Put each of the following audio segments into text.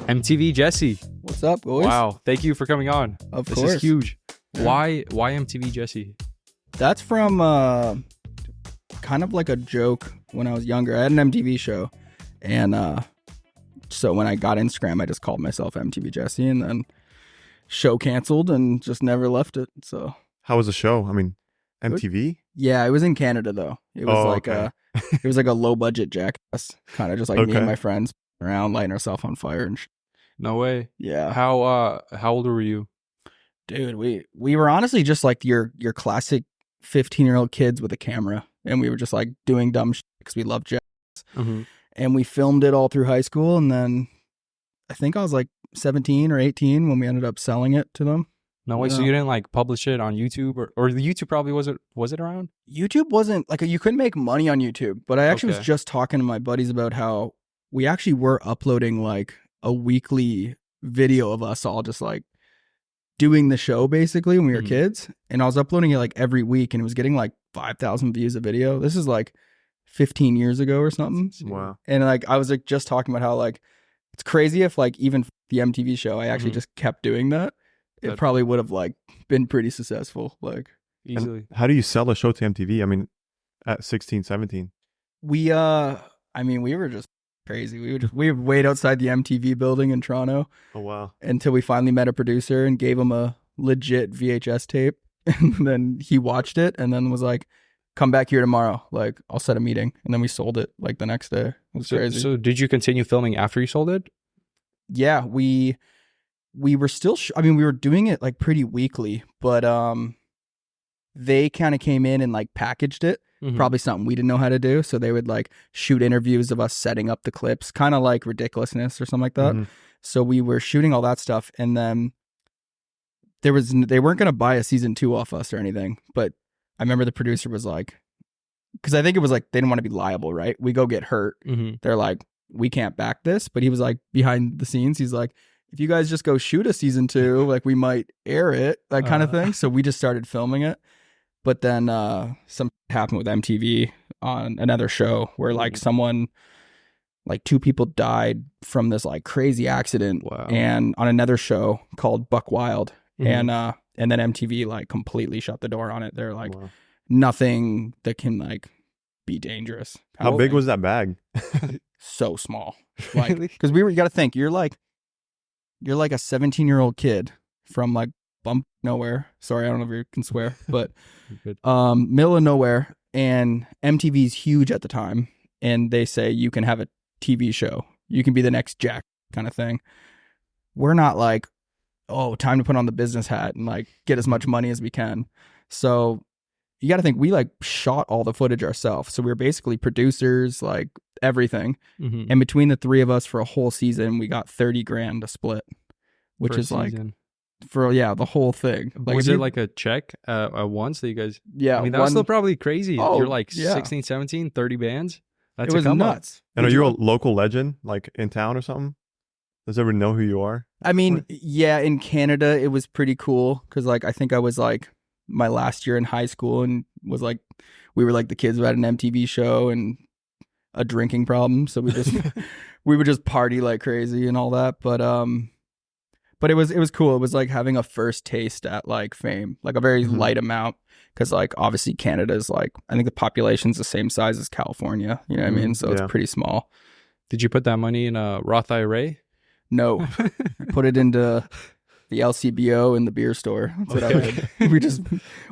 MTVJesse. What's up, boys? Wow. Thank you for coming on. Of This course. is huge. Yeah. Why MTVJesse? That's from kind of like a joke when I was younger. I had an MTV show, and so when I got Instagram, I just called myself MTVJesse, and then show canceled and just never left it. So How was the show? I mean, MTV? yeah, it was in Canada though. It was okay. it was like a low budget jackass, kind of just like me Okay. and my friends around lighting ourselves on fire and No way. yeah. How old were you? Dude, we were honestly just like your classic 15-year-old kids with a camera, and we were just like doing dumb shit because we loved jazz. Mm-hmm. And we filmed it all through high school, and then I think I was like 17 or 18 when we ended up selling it to them. No way. So you didn't like publish it on YouTube or the YouTube probably was it around? YouTube wasn't like you couldn't make money on YouTube, but I actually Okay. was just talking to my buddies about how we actually were uploading like a weekly video of us all just like doing the show basically when we were Mhm. kids, and I was uploading it like every week, and it was getting like 5,000 views a video. This is like 15 years ago or something. Wow. And like I was like just talking about how like it's crazy if like even the MTV show I actually Mhm. just kept doing that, it That- probably would have like been pretty successful. Like Easily. How do you sell a show to MTV? I mean, at 16, 17. we I mean we were just crazy. We would wait outside the MTV building in Toronto Oh, wow. until we finally met a producer and gave him a legit VHS tape, and then he watched it and then was like, come back here tomorrow, like I'll set a meeting, and then we sold it like the next day. It was crazy. So did you continue filming after you sold it? Yeah, we were still I mean we were doing it like pretty weekly, but they kind of came in and like packaged it, Mhm. probably something we didn't know how to do, so they would like shoot interviews of us setting up the clips, kind of like Ridiculousness or something like that. Mhm. So we were shooting all that stuff, and then they weren't going to buy a season 2 off us or anything, but I remember the producer was like, because I think it was like they didn't want to be liable, right? We go get hurt, Mhm. they're like, we can't back this. But he was like, behind the scenes, he's like, if you guys just go shoot a season 2, like we might air it, that kind of thing. So we just started filming it. But then something happened with MTV on another show where like someone, like 2 people died from this like crazy accident. Wow. And on another show called Buck Wild. Mhm. And then MTV like completely shut the door on it. They're like, Wow. nothing that can like be dangerous. How big was that bag? So small, like Really? because you got to think you're like a 17-year-old kid from like bump nowhere. Sorry, I don't know if you can swear, but Good. middle of nowhere, and MTV's huge at the time, and they say you can have a TV show, you can be the next Jack kind of thing. We're not like, oh, time to put on the business hat and like get as much money as we can. So you got to think we like shot all the footage ourselves. So we were basically producers, like everything. Mhm. And between the 3 of us for a whole season, we got 30 grand a split, which For a is like season. for the whole thing. Like Was if it you- like a check at once that you guys? yeah? I mean, that was one- still probably crazy. Oh, You're like yeah. 16, 17, 30 bands. That's it was a come up. nuts. And are you a local legend, like in town or something? Does everyone know who you are? I mean, yeah, in Canada, it was pretty cool because like I think I was like my last year in high school and was like we were like the kids who had an MTV show and a drinking problem, so we just we would just party like crazy and all that. But it was cool. It was like having a first taste at like fame, like a very Mhm. light amount, because like obviously Canada is like I think the population's the same size as California. You know what I mean? So Yeah. it's pretty small. Did you put that money in a Roth IRA? No, put it into the LCBO in the beer store. That's what I Okay. did. We just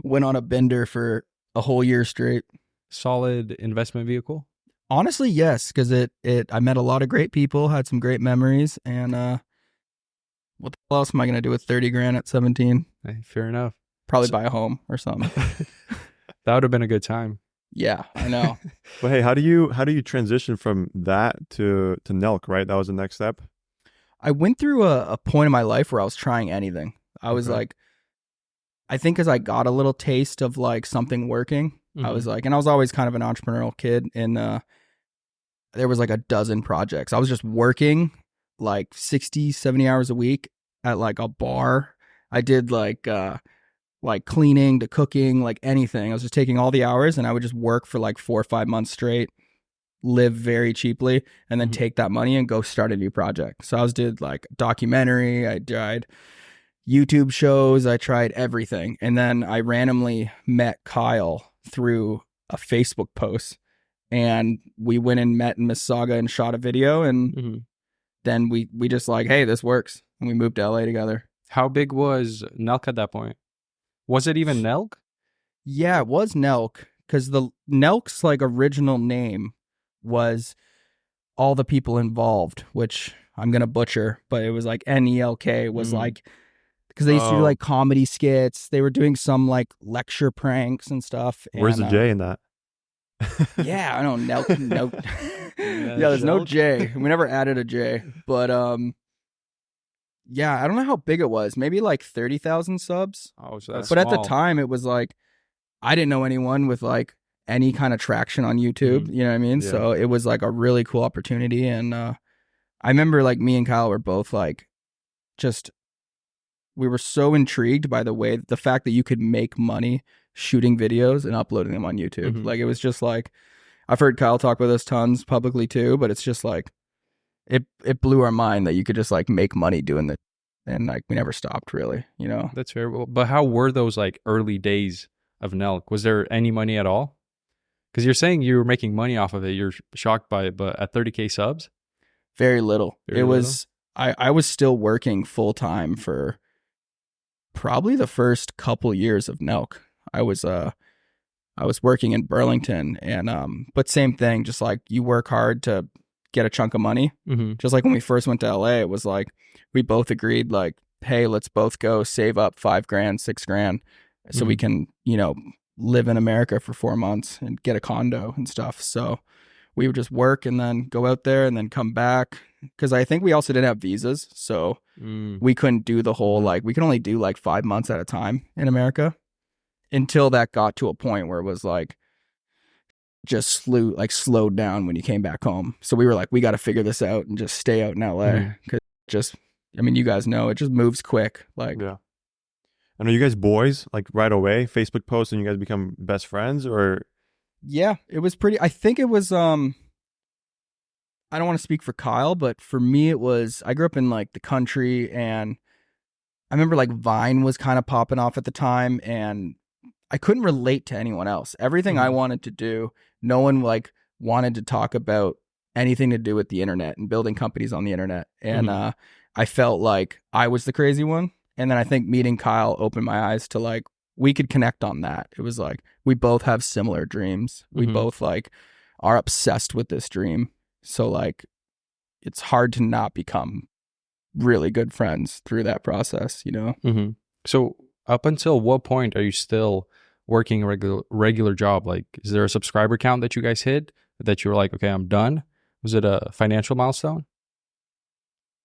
went on a bender for a whole year straight. Solid investment vehicle. Honestly, yes, because I met a lot of great people, had some great memories, and what the hell else am I gonna do with 30 grand at 17? Hey, fair enough. Probably buy a home or something. That would have been a good time. Yeah, I know. But hey, how do you transition from that to Nelk, right? That was the next step. I went through a point in my life where I was trying anything. I was Okay. like, I think as I got a little taste of like something working, I was Mhm. like, and I was always kind of an entrepreneurial kid, and there was like a dozen projects. I was just working like 60, 70 hours a week at like a bar. I did like cleaning to cooking, like anything. I was just taking all the hours and I would just work for like 4 or 5 months straight, live very cheaply and then take that money and go start a new project. So I did like documentary, I tried YouTube shows, I tried everything. And then I randomly met Kyle through a Facebook post, and we went and met in Mississauga and shot a video, and then we just like, hey, this works. And we moved to LA together. How big was Nelk at that point? Was it even Nelk? Yeah, it was Nelk, because the Nelk's like original name was All the People Involved, which I'm gonna butcher, but it was like NELK was like, because they used to do like comedy skits. They were doing some like lecture pranks and stuff. Where's the J in that? Yeah, I don't know. Yeah, there's no J. We never added a J. But yeah, I don't know how big it was. Maybe like 30,000 subs. Oh, so that's But at the small. time, it was like, I didn't know anyone with like any kind of traction on YouTube. You know what I mean? Yeah. So it was like a really cool opportunity. And I remember like me and Kyle were both like, we were so intrigued by the fact that you could make money shooting videos and uploading them on YouTube. Like, it was just like, I've heard Kyle talk about this tons publicly too, but it's just like, it blew our mind that you could just like make money doing that. And like, we never stopped really, you know? That's fair. But how were those like early days of Nelk? Was there any money at all? Because you're saying you were making money off of it. You're shocked by it, but at 30K subs? Very little. Very little? Was, I was still working full time for probably the first couple years of Nelk. I was working in Burlington, and but same thing, just like you work hard to get a chunk of money. Just like when we first went to LA, it was like we both agreed like, hey, let's both go save up $5,000, $6,000 so we can, you know, live in America for 4 months and get a condo and stuff. So we would just work and then go out there and then come back, because I think we also didn't have visas, so we couldn't do the whole like, we could only do like 5 months at a time in America, until that got to a point where it was like just slowed down when you came back home. So we were like, we got to figure this out and just stay out in LA, because I mean, you guys know it just moves quick. Like, yeah. And are you guys boys like right away? Facebook posts and you guys become best friends, or? Yeah, it was pretty. I think it was. I don't want to speak for Kyle, but for me, it was. I grew up in like the country, and I remember like Vine was kind of popping off at the time, and I couldn't relate to anyone else. Everything I wanted to do, no one like wanted to talk about anything to do with the internet and building companies on the internet. And I felt like I was the crazy one. And then I think meeting Kyle opened my eyes to like, we could connect on that. It was like, we both have similar dreams. We both like are obsessed with this dream. So like, it's hard to not become really good friends through that process, you know? So up until what point are you still working a regular job? Like, is there a subscriber count that you guys hit that you were like, okay, I'm done? Was it a financial milestone?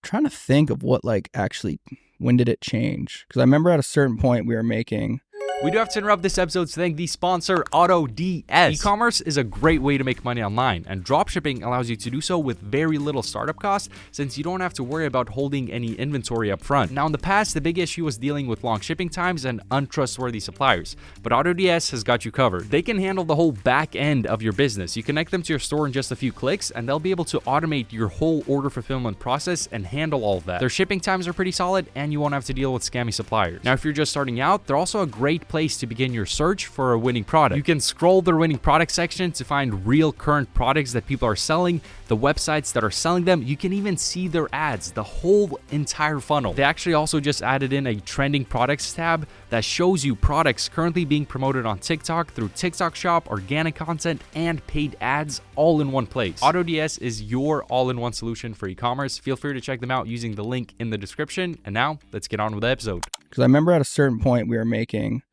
I'm trying to think of what like actually, when did it change? Because I remember at a certain point we were making... We do have to interrupt this episode to thank the sponsor, AutoDS. E-commerce is a great way to make money online, and dropshipping allows you to do so with very little startup costs, since you don't have to worry about holding any inventory up front. Now, in the past, the big issue was dealing with long shipping times and untrustworthy suppliers, but AutoDS has got you covered. They can handle the whole back end of your business. You connect them to your store in just a few clicks, and they'll be able to automate your whole order fulfillment process and handle all of that. Their shipping times are pretty solid, and you won't have to deal with scammy suppliers. Now, if you're just starting out, they're also a great place to begin your search for a winning product. You can scroll their winning product section to find real current products that people are selling, the websites that are selling them. You can even see their ads, the whole entire funnel. They actually also just added in a trending products tab that shows you products currently being promoted on TikTok through TikTok Shop, organic content, and paid ads all in one place. AutoDS is your all-in-one solution for e-commerce. Feel free to check them out using the link in the description. And now let's get on with the episode. Because I remember at a certain point we were making...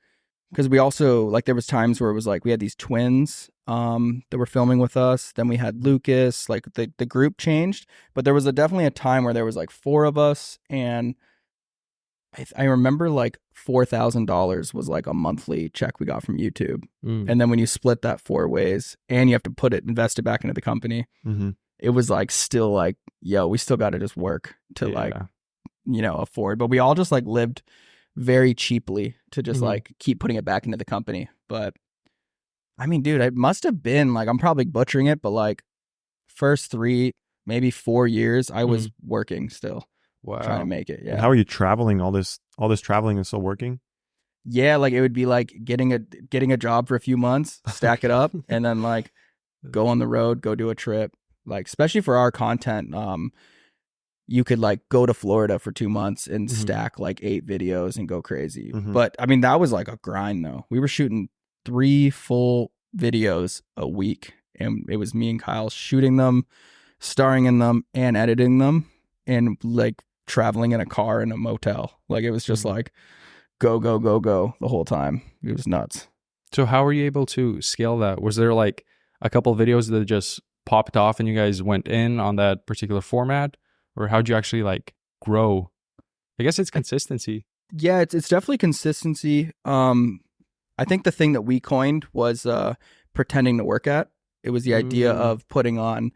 Because we also, like, there was times where it was like we had these twins that were filming with us. Then we had Lucas, like the group changed. But there was definitely a time where there was like 4 of us. And I remember like $4,000 was like a monthly check we got from YouTube. And then when you split that 4 ways and you have to invest it back into the company, it was like still like, yo, we still got to just work to like, you know, afford. But we all just like lived very cheaply to just like keep putting it back into the company. But I mean, dude, it must have been like, I'm probably butchering it, but like first 3, maybe 4 years, I was working still, trying to make it. Yeah. And how are you traveling? All this traveling and still working? Yeah, like it would be like getting a job for a few months, stack it up, and then like go on the road, go do a trip. Like especially for our content, you could like go to Florida for 2 months and stack like 8 videos and go crazy. But I mean, that was like a grind though. We were shooting 3 full videos a week, and it was me and Kyle shooting them, starring in them, and editing them, and like traveling in a car in a motel. Like it was just like go the whole time. It was nuts. So how were you able to scale that? Was there like a couple of videos that just popped off and you guys went in on that particular format? Or how'd you actually like grow? I guess it's consistency. Yeah, it's definitely consistency. I think the thing that we coined was pretending to work at. It was the idea of putting on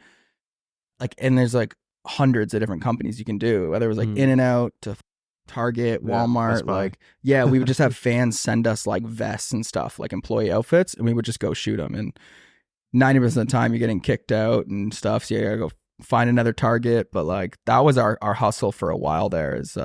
like, and there's like hundreds of different companies you can do, whether it was like In-N-Out to Target, Walmart, like, yeah, we would just have fans send us like vests and stuff, like employee outfits, and we would just go shoot them. And 90% of the time you're getting kicked out and stuff. So you gotta go find another target. But like, that was our hustle for a while there, is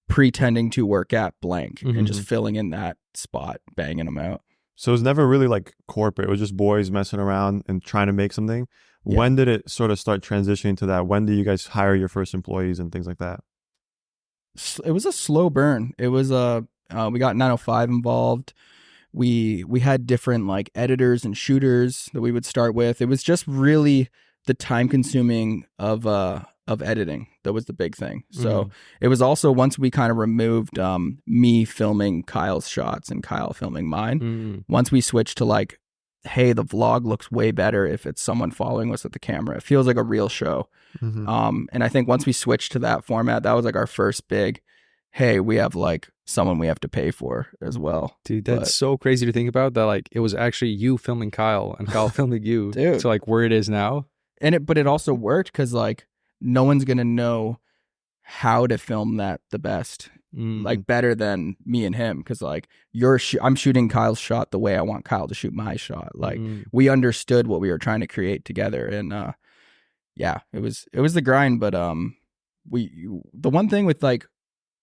pretending to work at blank and just filling in that spot, banging them out. So it was never really like corporate. It was just boys messing around and trying to make something. Yeah. When did it sort of start transitioning to that? When did you guys hire your first employees and things like that? It was a slow burn. It was we got 905 involved. We had different like editors and shooters that we would start with. It was just really the time consuming of editing that was the big thing. So it was also, once we kind of removed me filming Kyle's shots and Kyle filming mine, once we switched to like, hey, the vlog looks way better if it's someone following us with the camera. It feels like a real show. And I think once we switched to that format, that was like our first big, hey, we have like someone we have to pay for as well. Dude, that's so crazy to think about, that like it was actually you filming Kyle and Kyle filming you. Dude. To like where it is now. But it also worked because like no one's going to know how to film that the best, like better than me and him. Cause like I'm shooting Kyle's shot the way I want Kyle to shoot my shot. Like we understood what we were trying to create together. And yeah, it was the grind. But the one thing with like,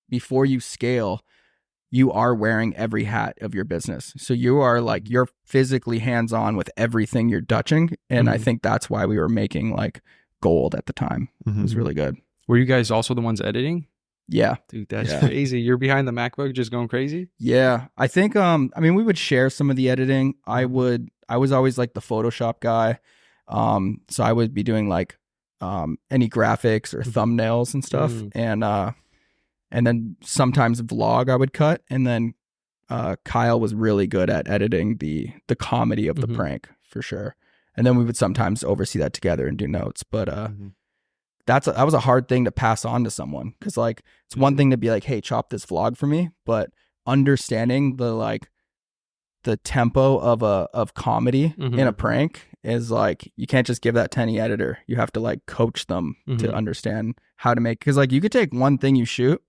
before you scale, you are wearing every hat of your business. So you are like, you're physically hands-on with everything you're touching. And I think that's why we were making like gold at the time. It was really good. Were you guys also the ones editing? Yeah. Dude, that's crazy. You're behind the MacBook just going crazy? Yeah. I think, I mean, we would share some of the editing. I was always like the Photoshop guy. So I would be doing like any graphics or thumbnails and stuff. And then sometimes vlog I would cut. And then Kyle was really good at editing the comedy of the prank, for sure. And then we would sometimes oversee that together and do notes. But that was a hard thing to pass on to someone, because like it's one thing to be like, hey, chop this vlog for me, but understanding the tempo of comedy in a prank is like, you can't just give that to any editor. You have to like coach them to understand how to make, because like you could take one thing you shoot,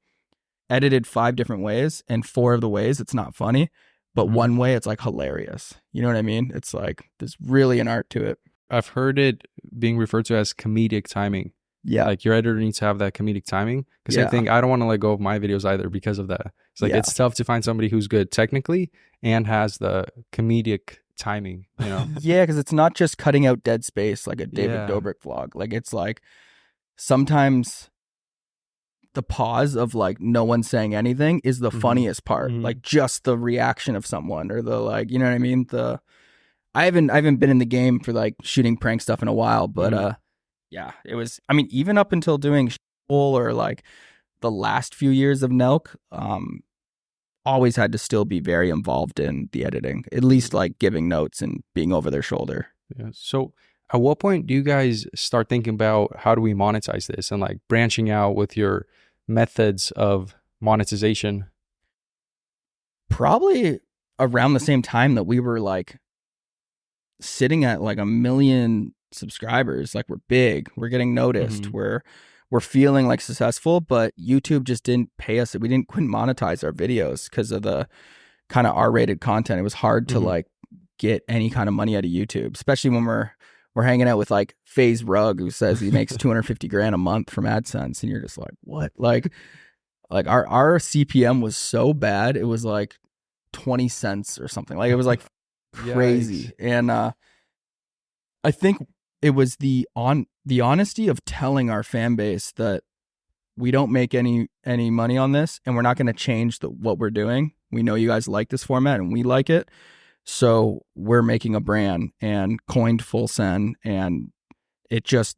edited 5 different ways, and 4 of the ways it's not funny, but one way it's like hilarious. You know what I mean? It's like there's really an art to it. I've heard it being referred to as comedic timing. Yeah. Like your editor needs to have that comedic timing. Because same thing, I don't want to let go of my videos either because of that. It's like it's tough to find somebody who's good technically and has the comedic timing, you know? Yeah, because it's not just cutting out dead space like a David Dobrik vlog. Like it's like sometimes the pause of like no one saying anything is the funniest part. Like just the reaction of someone, or the like, you know what I mean? I haven't been in the game for like shooting prank stuff in a while, but yeah, it was, I mean, even up until doing or like the last few years of Nelk, always had to still be very involved in the editing, at least like giving notes and being over their shoulder. Yeah. So at what point do you guys start thinking about how do we monetize this and like branching out with your methods of monetization? Probably around the same time that we were like sitting at like 1 million subscribers. Like we're big, we're getting noticed, we're feeling like successful, but YouTube just didn't pay us. We couldn't monetize our videos because of the kind of R-rated content. It was hard to like get any kind of money out of YouTube, especially when we're hanging out with like FaZe Rug, who says he makes 250 grand a month from AdSense, and you're just like, what? Like our CPM was so bad, it was like 20 cents or something. Like it was like crazy. And I think it was the honesty of telling our fan base that we don't make any money on this, and we're not going to change what we're doing. We know you guys like this format and we like it. So we're making a brand and coined Full Send, and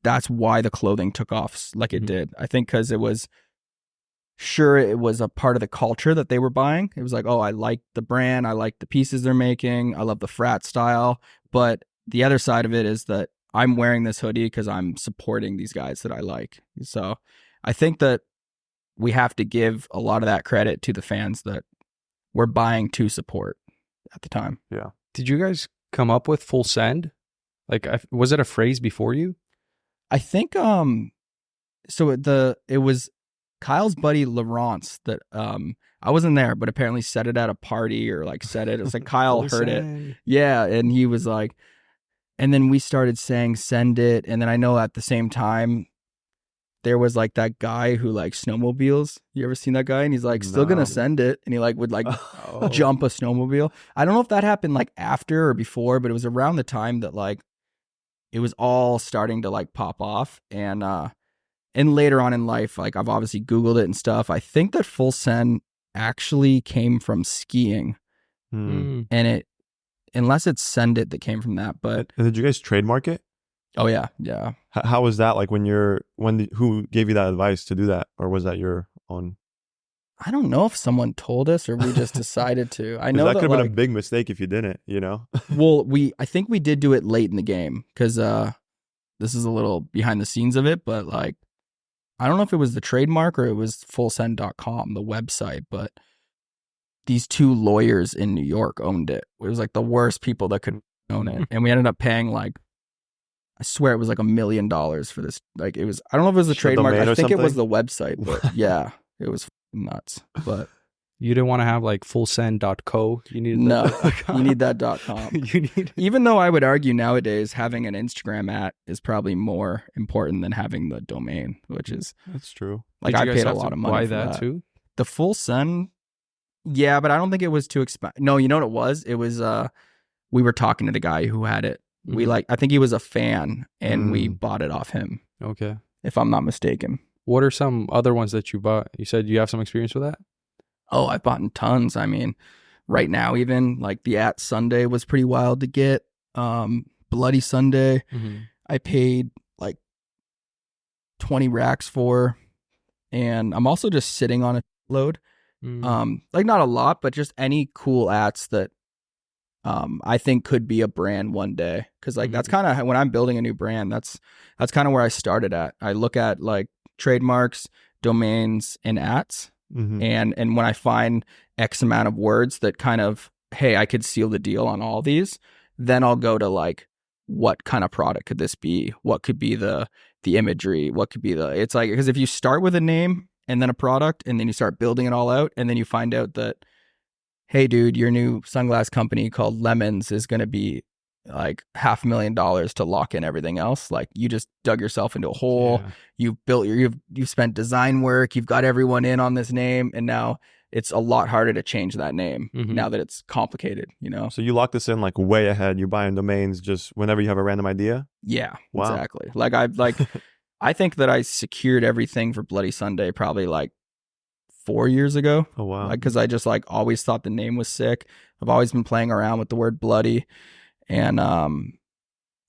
that's why the clothing took off like it did. I think because it was a part of the culture that they were buying. It was like, oh, I like the brand. I like the pieces they're making. I love the frat style. But the other side of it is that I'm wearing this hoodie because I'm supporting these guys that I like. So I think that we have to give a lot of that credit to the fans that we're buying to support at the time. Yeah. Did you guys come up with Full Send? Like, was it a phrase before you? I think so it was Kyle's buddy Laurence that I wasn't there, but apparently said it at a party or like said it. It was like Kyle heard it. Yeah, and he was like, and then we started saying send it, and then I know at the same time there was like that guy who like snowmobiles. You ever seen that guy? And he's like, still gonna send it. And he like would like jump a snowmobile. I don't know if that happened like after or before, but it was around the time that like it was all starting to like pop off. And later on in life, like I've obviously Googled it and stuff. I think that Full Send actually came from skiing. And it, unless it's Send It that came from that. But and did you guys trademark it? Oh yeah, yeah. How was that? Like who gave you that advice to do that, or was that your own? I don't know if someone told us or we just decided to. I know that could have been like, a big mistake if you didn't. You know. Well, I think we did do it late in the game because this is a little behind the scenes of it, but like I don't know if it was the trademark or it was fullsend.com, the website, but these two lawyers in New York owned it. It was like the worst people that could own it, and we ended up paying like. I swear it was like $1 million for this. Like it was, I don't know if it was the trademark. I think it was the website, but yeah, it was nuts. But you didn't want to have like fullsend.co. You needed you need that .com. Even though I would argue nowadays having an Instagram @ is probably more important than having the domain, which is that's true. Like I paid a lot of money buy for that too. The Full Send, yeah, but I don't think it was too expensive. No, you know what it was? It was we were talking to the guy who had it. I think he was a fan and we bought it off him. Okay. If I'm not mistaken. What are some other ones that you bought? You said you have some experience with that? Oh, I've bought in tons. I mean, right now even like the @Sunday was pretty wild to get. Bloody Sunday, I paid like 20 racks for, and I'm also just sitting on a load. Like not a lot, but just any cool ats that I think could be a brand one day. Cause like that's kind of when I'm building a new brand, that's kind of where I started at. I look at like trademarks, domains, and ats. And when I find X amount of words that kind of, hey, I could seal the deal on all these, then I'll go to like, what kind of product could this be? What could be the imagery? What could be it's like, because if you start with a name and then a product and then you start building it all out and then you find out that, hey dude, your new sunglass company called Lemons is going to be like $500,000 to lock in everything else. Like you just dug yourself into a hole. Yeah. You've spent design work. You've got everyone in on this name. And now it's a lot harder to change that name now that it's complicated, you know? So you lock this in like way ahead. You're buying domains just whenever you have a random idea? Yeah, wow. Exactly. I think that I secured everything for Bloody Sunday probably like 4 years ago. Oh wow. Like, cause I just like always thought the name was sick. I've always been playing around with the word bloody. And I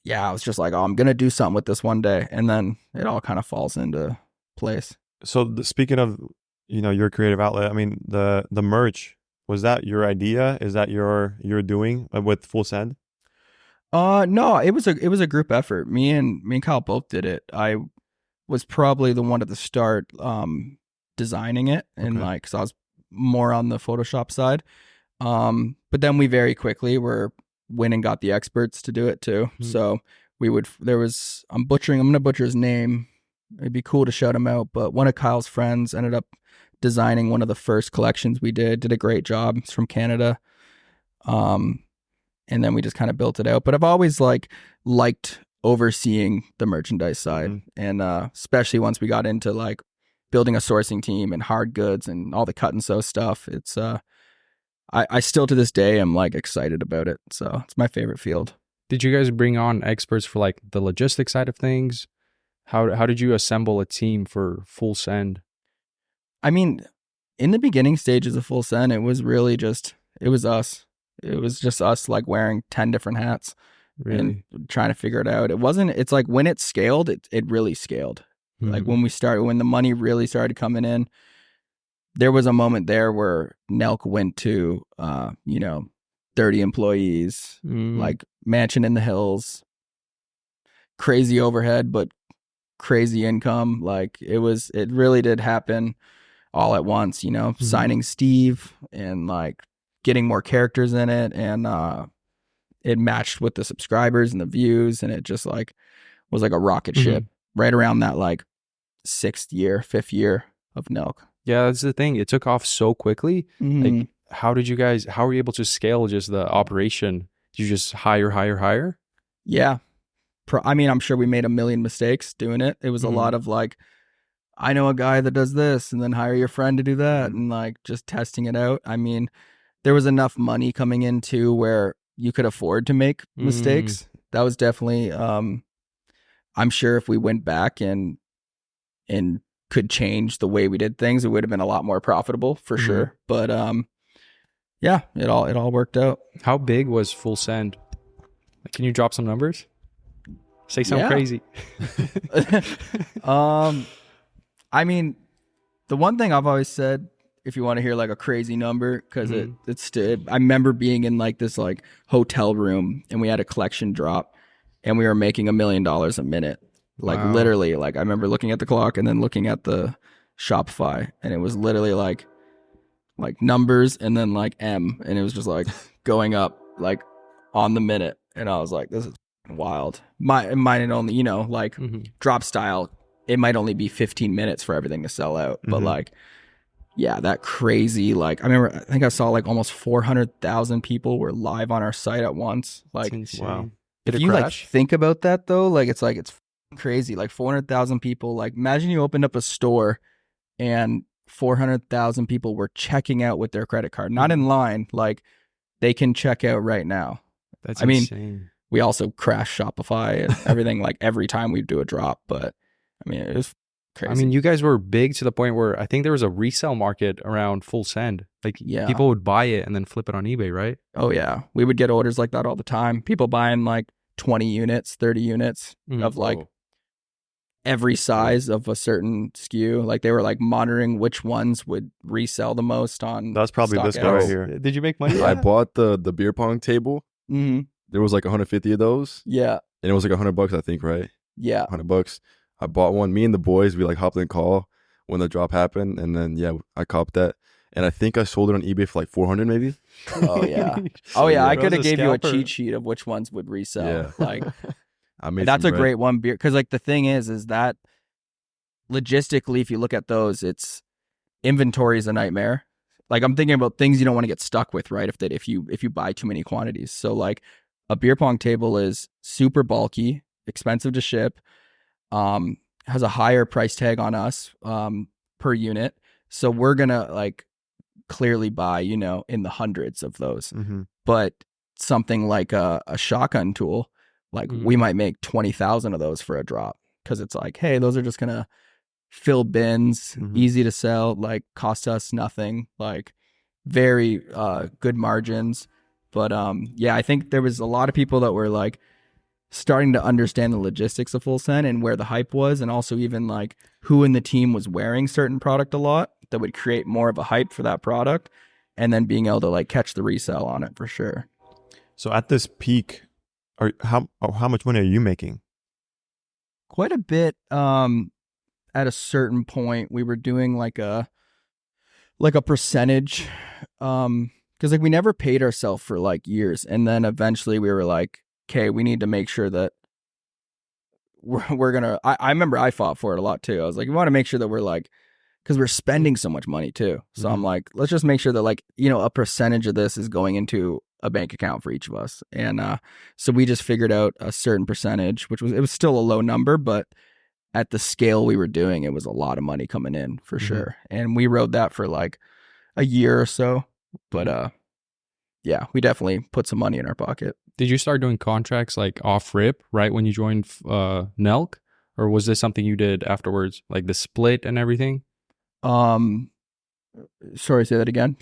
was just like, oh, I'm going to do something with this one day. And then it all kind of falls into place. So speaking of, your creative outlet, I mean, the merch, was that your idea? Is that you're doing with Full Send? No, it was a group effort. Me and Kyle both did it. I was probably the one at the start, designing it and cause I was more on the Photoshop side. But then we very quickly went and got the experts to do it too. So I'm going to butcher his name. It'd be cool to shout him out, but one of Kyle's friends ended up designing one of the first collections we did a great job. He's from Canada. And then we just kind of built it out. But I've always liked overseeing the merchandise side. And especially once we got into like building a sourcing team and hard goods and all the cut and sew stuff, it's I still to this day am like excited about it. So it's my favorite field. Did you guys bring on experts for like the logistics side of things? How did you assemble a team for Full Send? I mean, in the beginning stages of Full Send, it was really just, it was us. It was just us like wearing 10 different hats and trying to figure it out. It's like when it scaled, it really scaled. Like when the money really started coming in, there was a moment there where Nelk went to, 30 employees, like mansion in the hills, crazy overhead, but crazy income. Like it really did happen all at once, signing Steve and like getting more characters in it. And it matched with the subscribers and the views. And it just like was like a rocket ship right around that like 5th year of Nelk. Yeah, that's the thing. It took off so quickly. Like, how were you able to scale just the operation? Did you just hire? Yeah. I mean, I'm sure we made a million mistakes doing it. It was a lot of like, I know a guy that does this, and then hire your friend to do that, and like just testing it out. I mean, there was enough money coming in too where you could afford to make mistakes. That was definitely, I'm sure if we went back and could change the way we did things, it would have been a lot more profitable for sure. But yeah, it all worked out. How big was Full Send? Can you drop some numbers? Say something crazy. I mean, the one thing I've always said, if you want to hear like a crazy number, because I remember being in like this like hotel room and we had a collection drop and we were making $1 million a minute. Like literally, like I remember looking at the clock and then looking at the Shopify, and it was literally like numbers and then like M, and it was just like going up like on the minute, and I was like, this is wild. Mine only, like drop style, it might only be 15 minutes for everything to sell out, but like, yeah, that crazy, like I think I saw like almost 400,000 people were live on our site at once. Like, wow. If you like think about that though, like it's crazy, like 400,000 people. Like imagine you opened up a store and 400,000 people were checking out with their credit card, not in line, like they can check out right now. That's insane. We also crash Shopify and everything like every time we do a drop, but I mean, it was crazy. I mean, you guys were big to the point where I think there was a resale market around Full Send. Like people would buy it and then flip it on eBay, right? Oh yeah. We would get orders like that all the time. People buying like 20 units, 30 units of like every size of a certain SKU. Like they were like monitoring which ones would resell the most on. That's probably this guy right here. Did you make money? I bought the beer pong table. There was like 150 of those. Yeah. And it was like $100, I think, right? Yeah. $100. I bought one. Me and the boys, we like hopped in call when the drop happened, and then I copped that. And I think I sold it on eBay for like 400 maybe. Oh yeah. Oh yeah. I could have gave you a cheat sheet of which ones would resell. Yeah. Like I made that's some a great one beer, because like the thing is that logistically, if you look at those, it's inventory is a nightmare. Like I'm thinking about things you don't want to get stuck with, right? If you buy too many quantities. So like a beer pong table is super bulky, expensive to ship, has a higher price tag on us per unit. So we're gonna like clearly buy, in the hundreds of those. But something like a shotgun tool, like we might make 20,000 of those for a drop, because it's like, hey, those are just gonna fill bins, easy to sell, like cost us nothing, like very good margins. But I think there was a lot of people that were like starting to understand the logistics of Full Send and where the hype was, and also even like who in the team was wearing certain product a lot that would create more of a hype for that product, and then being able to like catch the resale on it for sure. So at this peak, how much money are you making? Quite a bit. At a certain point, we were doing like a percentage, because like we never paid ourselves for like years, and then eventually we were like, okay, we need to make sure that we're gonna. I remember I fought for it a lot too. I was like, we want to make sure that we're like, because we're spending so much money too. So I'm like, let's just make sure that like, a percentage of this is going into a bank account for each of us. And so we just figured out a certain percentage, it was still a low number, but at the scale we were doing, it was a lot of money coming in for sure. And we rode that for like a year or so. But yeah, we definitely put some money in our pocket. Did you start doing contracts like off rip right when you joined Nelk? Or was this something you did afterwards, like the split and everything? Sorry, say that again.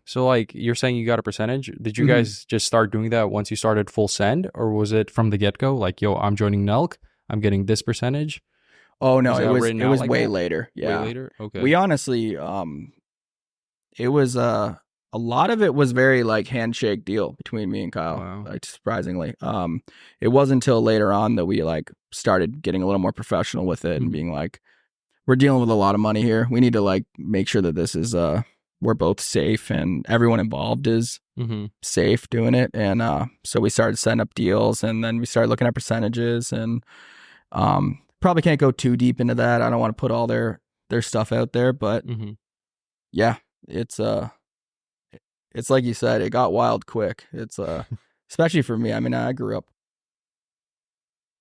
So like you're saying you got a percentage. Did you guys just start doing that once you started full send, or was it from the get-go? Like, yo, I'm joining Nelk, I'm getting this percentage. Oh no, it was like way that? later. Yeah. Way later? Okay. We honestly, it was a lot of it was very like handshake deal between me and Kyle. Wow. Like surprisingly, it wasn't until later on that we like started getting a little more professional with it and being like, we're dealing with a lot of money here. We need to like make sure that this is we're both safe and everyone involved is safe doing it. And so we started setting up deals, and then we started looking at percentages, and probably can't go too deep into that. I don't want to put all their stuff out there, but yeah, it's like you said, it got wild quick. It's especially for me. I mean, I grew up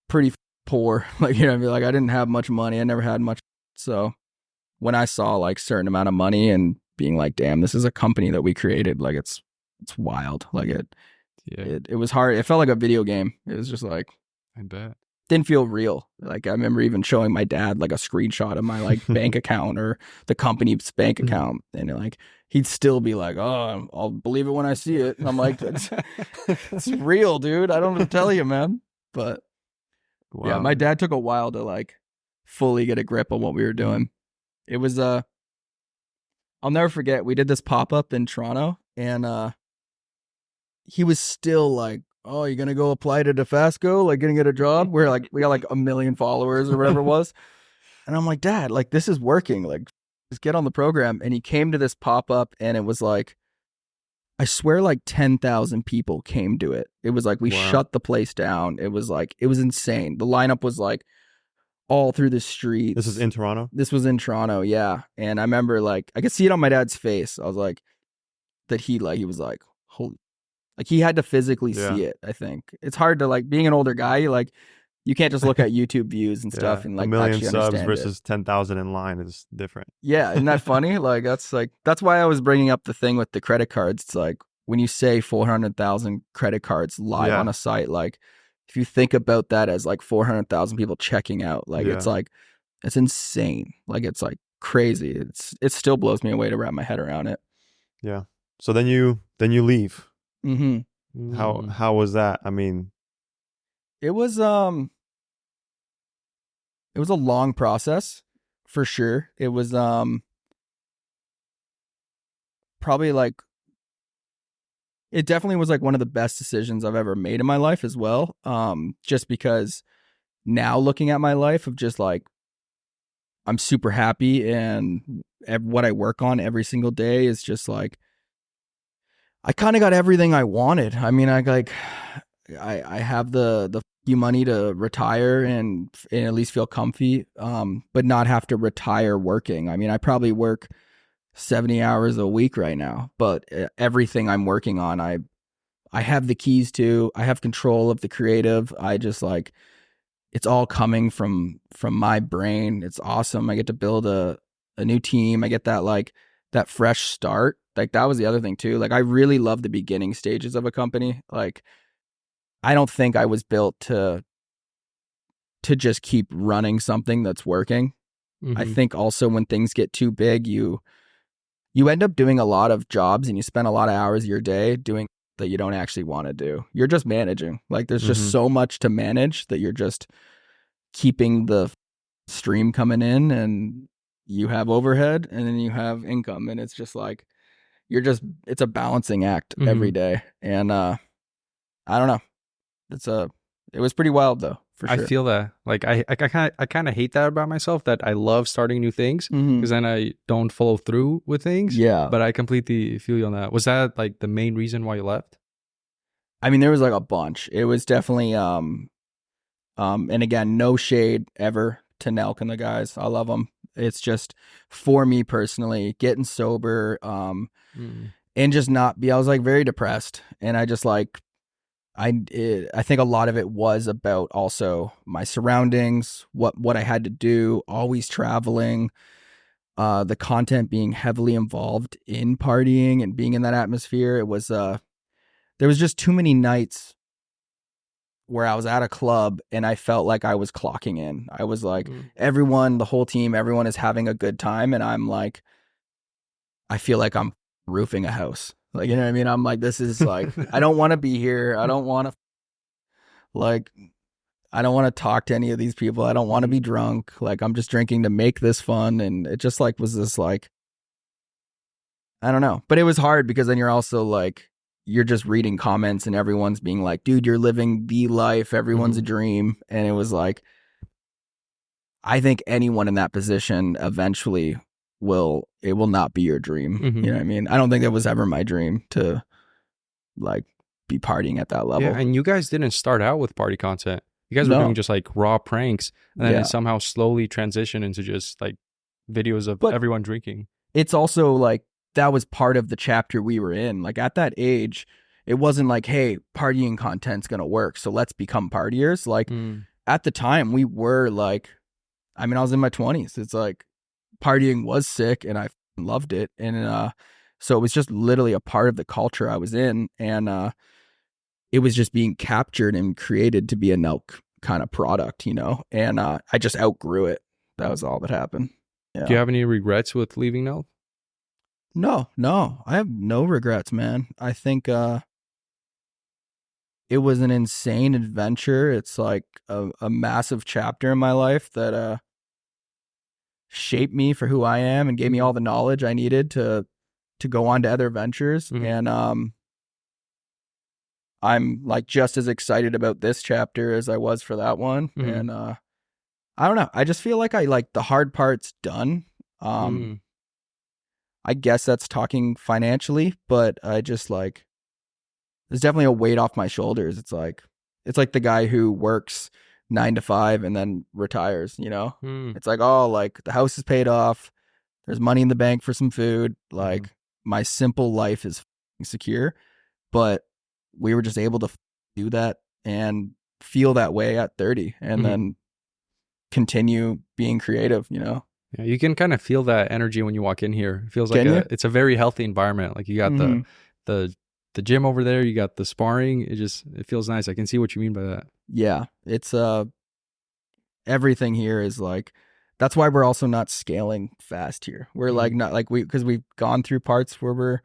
pretty poor. Like, you know what I mean? Like, I didn't have much money. I never had much. So when I saw like certain amount of money and being like, damn, this is a company that we created, like it's wild. Like it was hard. It felt like a video game. It was just like, I bet. Didn't feel real. Like, I remember even showing my dad like a screenshot of my like bank account or the company's bank account, and like he'd still be like, "Oh, I'll believe it when I see it." And I'm like, "It's real, dude. I don't know what to tell you, man." But yeah, my dad took a while to like fully get a grip on what we were doing. It was I'll never forget. We did this pop up in Toronto, and he was still like, "Oh, you're gonna go apply to Dofasco? Like, gonna get a job?" We're like, we got like 1 million followers or whatever it was. And I'm like, "Dad, like this is working. Like, just get on the program." And he came to this pop up, and it was like, I swear, like 10,000 people came to it. It was like we shut the place down. It was like, it was insane. The lineup was like all through the streets. This is in Toronto? This was in Toronto, yeah. And I remember like I could see it on my dad's face. I was like, that he was like, holy. Like, he had to physically see it, I think. It's hard to, like, being an older guy, like, you can't just look at YouTube views and stuff and, like, 1 million subs it. versus 10,000 in line is different. Yeah, isn't that funny? Like, that's why I was bringing up the thing with the credit cards. It's like, when you say 400,000 credit cards live on a site, like, if you think about that as, like, 400,000 people checking out, like, it's, like, it's insane. Like, it's, like, crazy. It still blows me away to wrap my head around it. Yeah. So then you leave. Mm-hmm. How was that? I mean, it was a long process for sure. It was probably like, it definitely was like one of the best decisions I've ever made in my life as well. Just because now looking at my life of just like, I'm super happy, and what I work on every single day is just like, I kind of got everything I wanted. I mean, I have the money to retire and at least feel comfy, but not have to retire working. I mean, I probably work 70 hours a week right now, but everything I'm working on, I have the keys to. I have control of the creative. I just like, it's all coming from my brain. It's awesome. I get to build a new team. I get that fresh start. Like, that was the other thing too. Like, I really love the beginning stages of a company. Like, I don't think I was built to just keep running something that's working. I think also when things get too big, you end up doing a lot of jobs, and you spend a lot of hours of your day doing that you don't actually want to do. You're just managing. Like, there's just so much to manage that you're just keeping the stream coming in, and you have overhead, and then you have income, and it's just like, it's a balancing act every day. And I don't know. It was pretty wild though, for sure. I feel that. Like, I kind of hate that about myself, that I love starting new things because then I don't follow through with things. Yeah. But I completely feel you on that. Was that like the main reason why you left? I mean, there was like a bunch. It was definitely and again, no shade ever to Nelk and the guys. I love them. It's just, for me personally, getting sober, and just not be, I was like very depressed, and I just like, I think a lot of it was about also my surroundings, what I had to do, always traveling, the content being heavily involved in partying and being in that atmosphere. It was there was just too many nights where I was at a club and I felt like I was clocking in. I was like, everyone, the whole team, everyone is having a good time, and I'm like, I feel like I'm roofing a house. Like, you know what I mean? I'm like, this is like, I don't want to be here. I don't want to, like, I don't want to talk to any of these people. I don't want to be drunk. Like, I'm just drinking to make this fun. And it just like was this like, I don't know. But it was hard because then you're also like, you're just reading comments and everyone's being like, dude, you're living the life. Everyone's a dream. And it was like, I think anyone in that position eventually it will not be your dream. You know what I mean? I don't think that was ever my dream to like be partying at that level. Yeah, and you guys didn't start out with party content. You guys were doing just like raw pranks, and then it somehow slowly transitioned into just like videos of everyone drinking. It's also like that was part of the chapter we were in. Like at that age, it wasn't like, hey, partying content's gonna work, so let's become partiers. Like at the time we were like, I mean, I was in my 20s. It's like partying was sick and I loved it. And so it was just literally a part of the culture I was in. And it was just being captured and created to be a Nelk kind of product, you know? And I just outgrew it. That was all that happened. Yeah. Do you have any regrets with leaving Nelk? No. I have no regrets, man. I think it was an insane adventure. It's like a massive chapter in my life that shaped me for who I am and gave me all the knowledge I needed to go on to other ventures. And I'm like just as excited about this chapter as I was for that one. And I don't know. I just feel like the hard part's done. I guess that's talking financially, but I just like, there's definitely a weight off my shoulders. It's like the guy who works 9 to 5 and then retires, you know? It's like, oh, like the house is paid off. There's money in the bank for some food. Like my simple life is secure, but we were just able to do that and feel that way at 30 and then continue being creative, you know? Yeah, you can kind of feel that energy when you walk in here. It feels like it's a very healthy environment. Like you got the gym over there, you got the sparring. It feels nice. I can see what you mean by that. Yeah, it's everything here is like, that's why we're also not scaling fast here. We're like not like because we've gone through parts where we're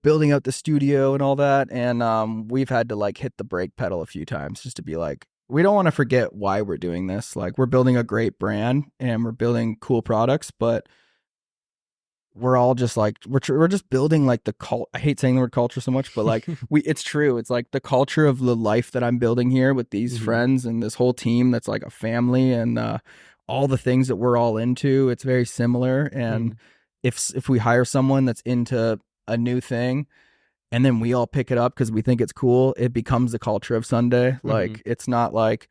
building out the studio and all that, and we've had to like hit the brake pedal a few times just to be like, we don't want to forget why we're doing this. Like we're building a great brand and we're building cool products, but we're all just like, we're just building like the cult. I hate saying the word culture so much, but like it's true. It's like the culture of the life that I'm building here with these friends and this whole team that's like a family, and all the things that we're all into. It's very similar. And if we hire someone that's into a new thing and then we all pick it up because we think it's cool, it becomes the culture of Sunday. Like it's not like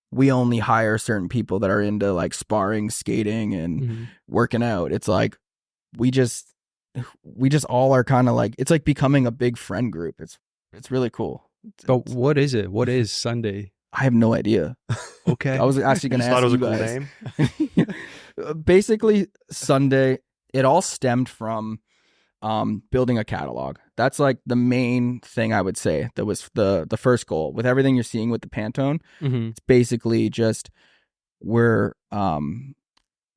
we only hire certain people that are into like sparring, skating, and working out. It's like we just all are kind of like, it's like becoming a big friend group. It's really cool. But what is it? What is Sunday? I have no idea. Okay. I was actually going to ask thought it was you a guys. cool name. Basically, Sunday, it all stemmed from building a catalog. That's like the main thing I would say. That was the first goal. With everything you're seeing with the Pantone, it's basically just we're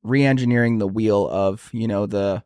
re-engineering the wheel of, you know, the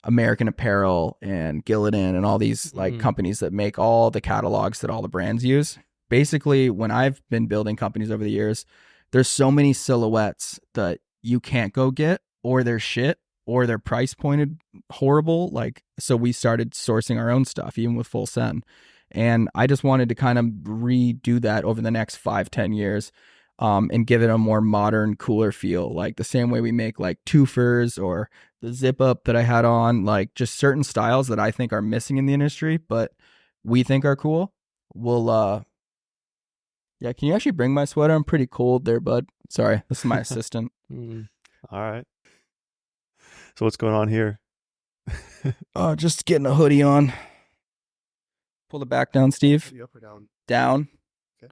American Apparel and Gillidan and all these like companies that make all the catalogs that all the brands use. Basically, when I've been building companies over the years, there's so many silhouettes that you can't go get, or they're shit, or they're price pointed horrible. Like, so we started sourcing our own stuff, even with Full Send. And I just wanted to kind of redo that over the next 5-10 years. And give it a more modern, cooler feel, like the same way we make like Toofers or the zip up that I had on, like just certain styles that I think are missing in the industry, but we think are cool. We'll, yeah, can you actually bring my sweater? I'm pretty cold there, bud. Sorry, this is my assistant. All right. So what's going on here? Just getting a hoodie on. Pull the back down, Steve. Up or down? Down. Okay.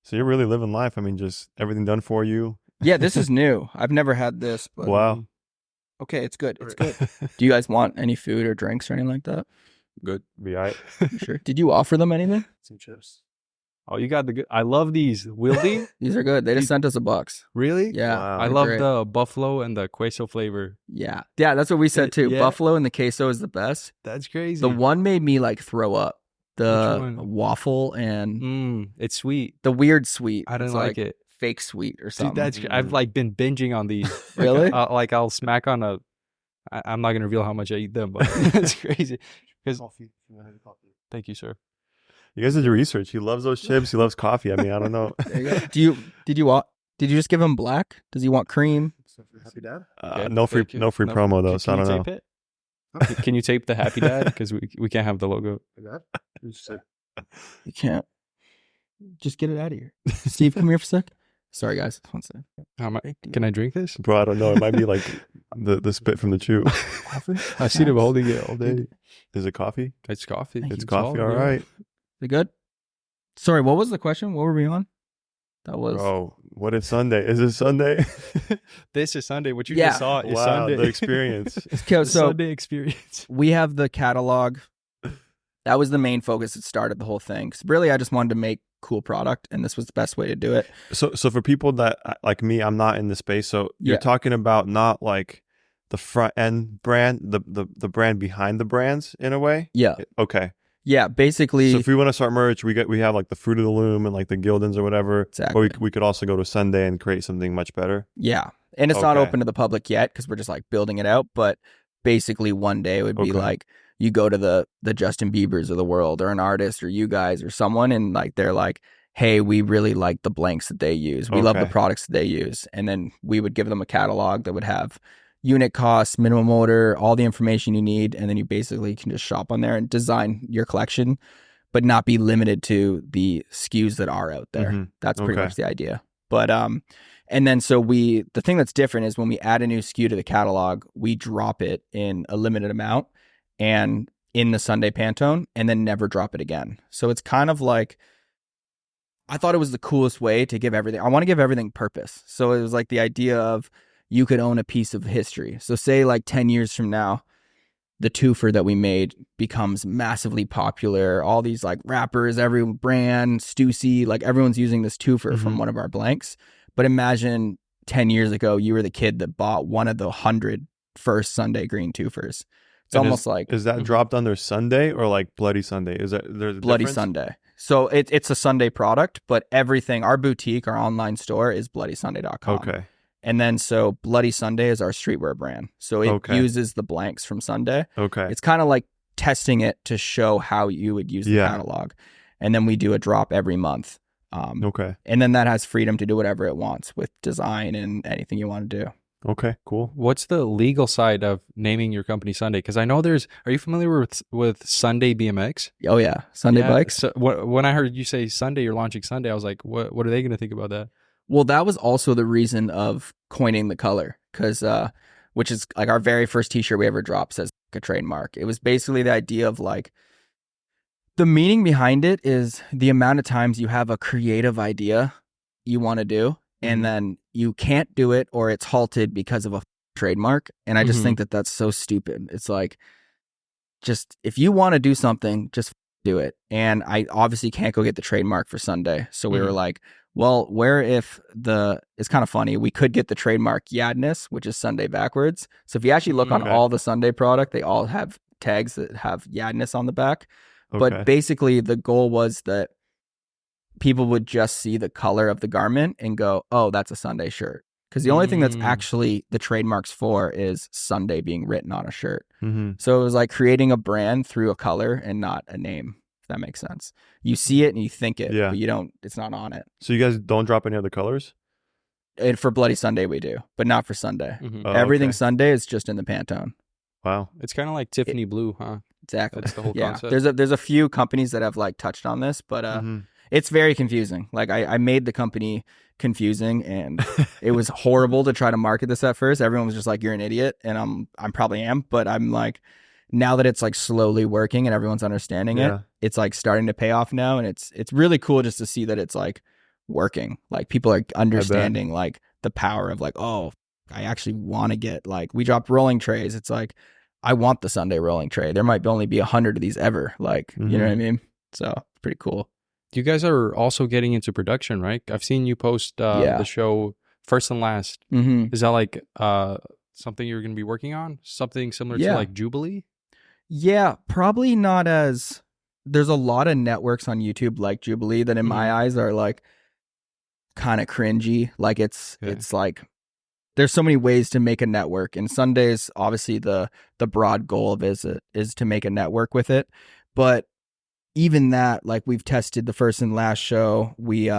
So you're really living life. I mean, just everything done for you. Yeah, this is new. I've never had this. But, Wow. Okay, it's good. It's good. Do you guys want any food or drinks or anything like that? Good. Be all right. Sure. Did you offer them anything? Some chips. Oh, you got the good. I love these. Wildy? These are good. They just sent us a box. Really? Yeah. Wow. I they're love great. the buffalo and the queso flavor. Yeah. Yeah, that's what we said too. Yeah. Buffalo and the queso is the best. That's crazy. The one made me like throw up. Which The one? waffle and It's sweet. the weird sweet. I didn't It's like it. Fake sweet or Dude, something. I've like been binging on these. Really? Like I'll smack on a. I'm not gonna reveal how much I eat them, but it's crazy. Coffee. Thank you, sir. You guys did your research. He loves those chips. He loves coffee. I mean, I don't know. There you go. Did you just give him black? Does he want cream? Happy dad? Okay, No free thank you. promo though. So I Can don't you know. tape it? Can you tape the happy dad? Because we can't have the logo. You can't. Just get it out of here. Steve, come here for a sec. Sorry, guys. One sec. Can I drink this? Bro, I don't know. It might be like the spit from the chew. I've seen him holding it all day. Is it coffee? It's coffee. Thank It's you. coffee. all, All yeah. right. Is it good? Sorry, what was the question? What were we on? That was Bro, what is Sunday? Is it Sunday? This is Sunday. What you Yeah. just saw is Wow, Sunday. the experience. okay. The So Sunday experience. we have the catalog. That was the main focus that started the whole thing. 'Cause really, I just wanted to make cool product, and this was the best way to do it. So for people that like me, I'm not in the space. So you're Yeah. talking about not like the front end brand, the brand behind the brands in a way. Yeah, Okay. yeah. Basically, So if we want to start merch, we have like the Fruit of the Loom and like the Gildens or whatever. exactly. Or we could also go to Sunday and create something much better. Yeah, and it's not Okay. open to the public yet because we're just like building it out. But basically, one day it would be Okay. like you go to the Justin Biebers of the world, or an artist, or you guys, or someone, and like they're like, "Hey, we really like the blanks that they use. We love the Okay. products that they use." And then we would give them a catalog that would have unit costs, minimum order, all the information you need, and then you basically can just shop on there and design your collection, but not be limited to the SKUs that are out there. Mhm. That's pretty Okay. much the idea. But and then so the thing that's different is when we add a new SKU to the catalog, we drop it in a limited amount and in the Sunday Pantone, and then never drop it again. So it's kind of like, I thought it was the coolest way to give everything. I want to give everything purpose. So it was like the idea of you could own a piece of history. So say like 10 years from now, the twofer that we made becomes massively popular. All these like rappers, every brand, Stussy, like everyone's using this twofer from one of our blanks. But imagine 10 years ago, you were the kid that bought one of the 100 first Sunday green twofers. It's And almost like Is that dropped under Sunday or like Bloody Sunday? Is that there's a Bloody difference? Sunday. So it's a Sunday product, but everything, our boutique, our online store is bloodysunday.com. Okay. And then so Bloody Sunday is our streetwear brand. So it Okay. uses the blanks from Sunday. Okay. It's kind of like testing it to show how you would use the Yeah. catalog. And then we do a drop every month. Okay. And then that has freedom to do whatever it wants with design and anything you want to do. Okay. Cool. What's the legal side of naming your company Sunday? Because I know are you familiar with Sunday BMX? Oh yeah, Sunday Yeah, bikes. So when I heard you say Sunday, you're launching Sunday, I was like, what are they going to think about that? Well, that was also the reason of coining the color, because which is like our very first T-shirt we ever dropped says a trademark. It was basically the idea of like, the meaning behind it is the amount of times you have a creative idea you want to do, and then you can't do it, or it's halted because of a trademark. And I just Mhm. think that that's so stupid. It's like, just if you want to do something, just do it. And I obviously can't go get the trademark for Sunday. So we were like, well, where if it's kind of funny, we could get the trademark Yadness, which is Sunday backwards. So if you actually look on Okay. all the Sunday product, they all have tags that have Yadness on the back. Okay. But basically the goal was that people would just see the color of the garment and go, oh, that's a Sunday shirt. Because the only thing that's actually the trademarks for is Sunday being written on a shirt. Mm-hmm. So it was like creating a brand through a color and not a name, if that makes sense. You see it and you think it, Yeah. but you don't, it's not on it. So you guys don't drop any other colors? And for Bloody Sunday, we do, but not for Sunday. Mhm. Oh, Everything okay. Sunday is just in the Pantone. Wow. It's kind of like Tiffany Blue, huh? Exactly. That's the whole Yeah. concept. There's a few companies that have like touched on this, but Mhm. It's very confusing. Like I made the company confusing, and it was horrible to try to market this at first. Everyone was just like, "You're an idiot," and I'm probably am, but I'm like, now that it's like slowly working and everyone's understanding it, it's like starting to pay off now, and it's really cool just to see that it's like working. Like people are understanding like the power of like, oh, I actually want to get, like, we dropped rolling trays. It's like, I want the Sunday rolling tray. There might only be 100 of these ever. Like, you know what I mean? So it's pretty cool. You guys are also getting into production, right? I've seen you post the show First and Last. Is that like something you're going to be working on? Something similar to like Jubilee? Yeah, probably not as... There's a lot of networks on YouTube like Jubilee that in my eyes are like kind of cringy. Like it's like... There's so many ways to make a network, and Sundays, obviously the broad goal of is to make a network with it. But even that, like, we've tested the First and Last show. We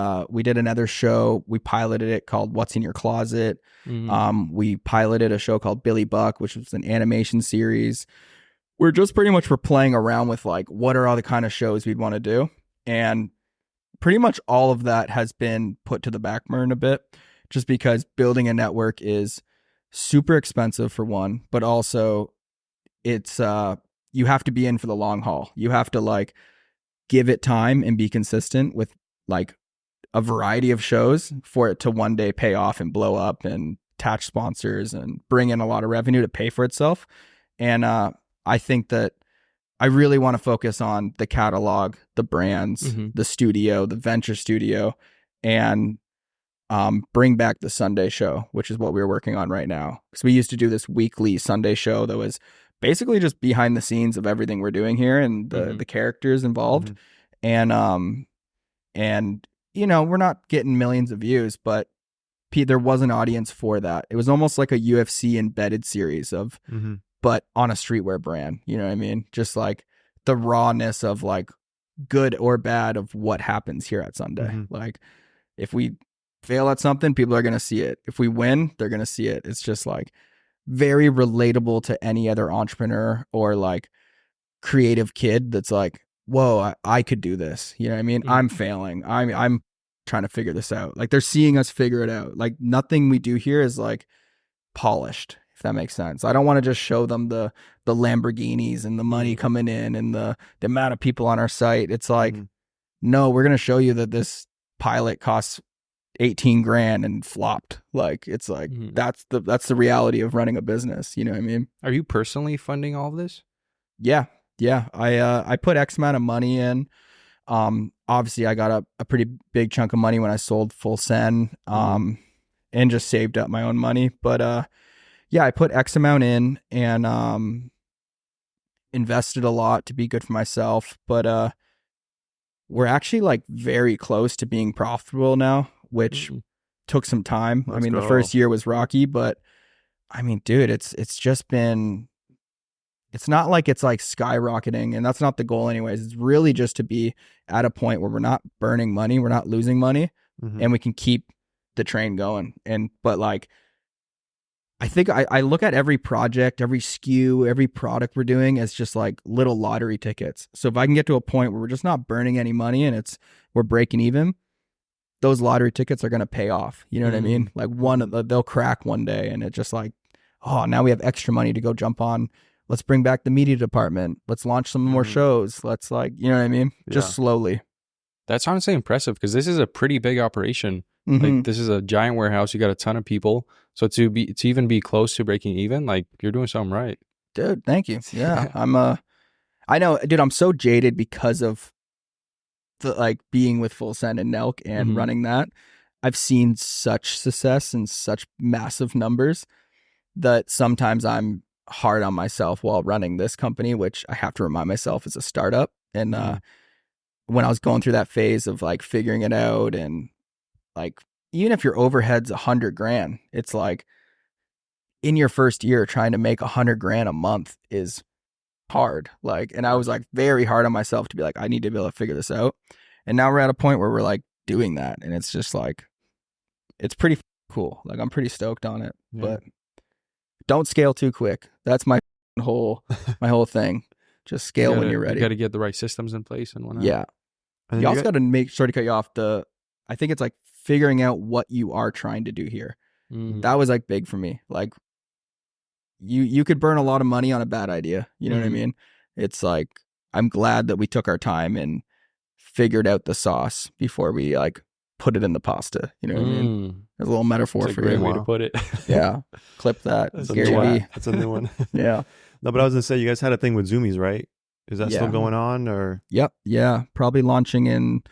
did another show. We piloted it called What's in Your Closet. We piloted a show called Billy Buck, which was an animation series. We're playing around with like, what are all the kind of shows we'd want to do, and pretty much all of that has been put to the back burner a bit, just because building a network is super expensive for one, but also it's you have to be in for the long haul. You have to like give it time and be consistent with like a variety of shows for it to one day pay off and blow up and attach sponsors and bring in a lot of revenue to pay for itself. And I think that I really want to focus on the catalog, the brands, the studio, the venture studio, and bring back the Sunday show, which is what we're working on right now. Because we used to do this weekly Sunday show that was basically just behind the scenes of everything we're doing here and the characters involved. And you know, we're not getting millions of views, but there was an audience for that. It was almost like a UFC embedded series of, but on a streetwear brand. You know what I mean? Just like the rawness of like good or bad of what happens here at Sunday. Like if we fail at something, people are going to see it. If we win, they're going to see it. It's just like very relatable to any other entrepreneur or like creative kid that's like, whoa, I could do this. You know what I mean? I'm failing. I'm trying to figure this out. Like they're seeing us figure it out. Like nothing we do here is like polished, if that makes sense. I don't want to just show them the Lamborghinis and the money coming in and the amount of people on our site. It's like, no, we're going to show you that this pilot costs 18 grand and flopped. Like it's like that's the reality of running a business. You know what I mean? Are you personally funding all of this? Yeah. I put X amount of money in. Obviously I got a pretty big chunk of money when I sold Full Send, and just saved up my own money. But yeah, I put X amount in and invested a lot to be good for myself. But we're actually like very close to being profitable now, which took some time. I mean, the first year was rocky, but I mean, dude, it's just been, it's not like it's like skyrocketing, and that's not the goal anyways. It's really just to be at a point where we're not burning money, we're not losing money, and we can keep the train going. But like, I think I look at every project, every SKU, every product we're doing as just like little lottery tickets. So if I can get to a point where we're just not burning any money and we're breaking even, those lottery tickets are going to pay off. You know what I mean? Like they'll crack one day, and it's just like, oh, now we have extra money to go jump on. Let's bring back the media department. Let's launch some more shows. Let's like, you know what I mean? Just slowly. That's honestly impressive, because this is a pretty big operation. Like this is a giant warehouse. You got a ton of people. So to even be close to breaking even, like you're doing something right. Dude, thank you. Yeah. I know, dude, I'm so jaded because of the like being with Full Send and Nelk and running that. I've seen such success and such massive numbers that sometimes I'm hard on myself while running this company, which I have to remind myself is a startup. And when I was going through that phase of like figuring it out, and like even if your overhead's 100 grand, it's like in your first year trying to make 100 grand a month is hard. Like, and I was like very hard on myself to be like, I need to be able to figure this out. And now we're at a point where we're like doing that, and it's just like, it's pretty cool. Like I'm pretty stoked on it, but don't scale too quick. That's my whole thing. Just scale when you're ready. You got to get the right systems in place and whatnot. Yeah. And You then also got to make sure to cut you off. I think it's like figuring out what you are trying to do here. That was like big for me. Like you could burn a lot of money on a bad idea. You know what I mean? It's like, I'm glad that we took our time and figured out the sauce before we like put it in the pasta. You know what I mean? There's a little metaphor That's a for great you. way to put it. Yeah. Clip that. That's a Gary new one. Vee. That's a new one. Yeah. No, but I was gonna say you guys had a thing with Zoomies, right? Is that still Yeah. going on or? Yep. Yeah. Probably launching in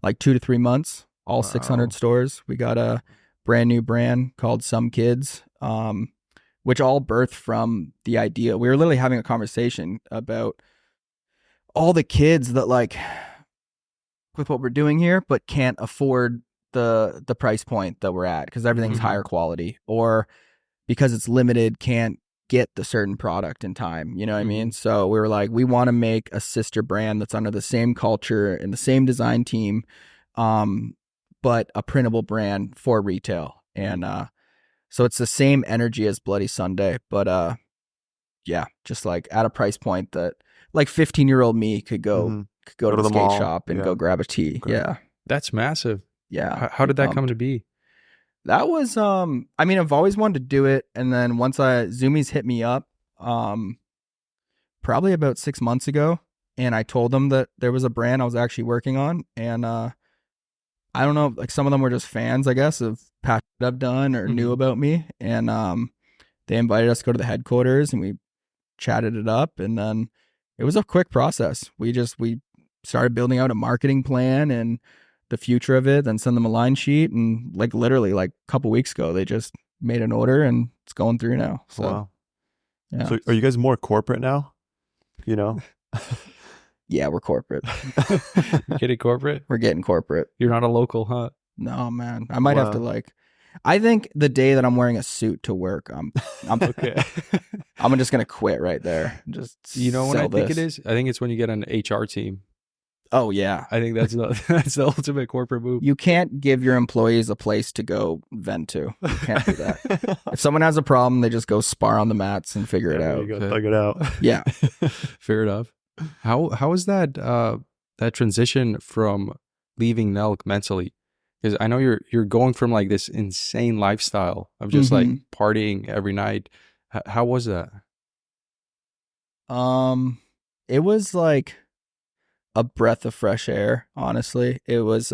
like 2 to 3 months. All Wow. 600 stores. We got a brand new brand called Some Kids, which all birthed from the idea. We were literally having a conversation about all the kids that like with what we're doing here, but can't afford the price point that we're at because everything's higher quality, or because it's limited, can't get the certain product in time. You know what I mean? So we were like, we want to make a sister brand that's under the same culture and the same design team, but a printable brand for retail. And so it's the same energy as Bloody Sunday, but yeah, just like at a price point that like 15-year-old me could go to the skate mall. shop and go grab a tee. Okay. Yeah. That's massive. Yeah. How did that come to be? That was I mean, I've always wanted to do it, and then once Zoomies hit me up probably about 6 months ago, and I told them that there was a brand I was actually working on, and I don't know, like some of them were just fans, I guess, of past that I've done or knew about me, and they invited us to go to the headquarters and we chatted it up, and then it was a quick process. We started building out a marketing plan and the future of it, then send them a line sheet, and like literally like a couple weeks ago they just made an order and it's going through now. So Wow. yeah. So are you guys more corporate now? You know? Yeah, we're corporate. Getting corporate? We're getting corporate. You're not a local, huh? No, man. I might have to like, I think the day that I'm wearing a suit to work, I'm Okay. I'm just gonna quit right there. Just You know what I sell think this. it is? I think it's when you get an HR team. Oh yeah. I think that's the ultimate corporate move. You can't give your employees a place to go vent to. You can't do that. If someone has a problem, they just go spar on the mats and figure it There out. you go, thug it out. Yeah. Fair enough. How is that that transition from leaving Nelk mentally? Because I know you're going from like this insane lifestyle of just like partying every night. How was that? It was like a breath of fresh air, honestly. It was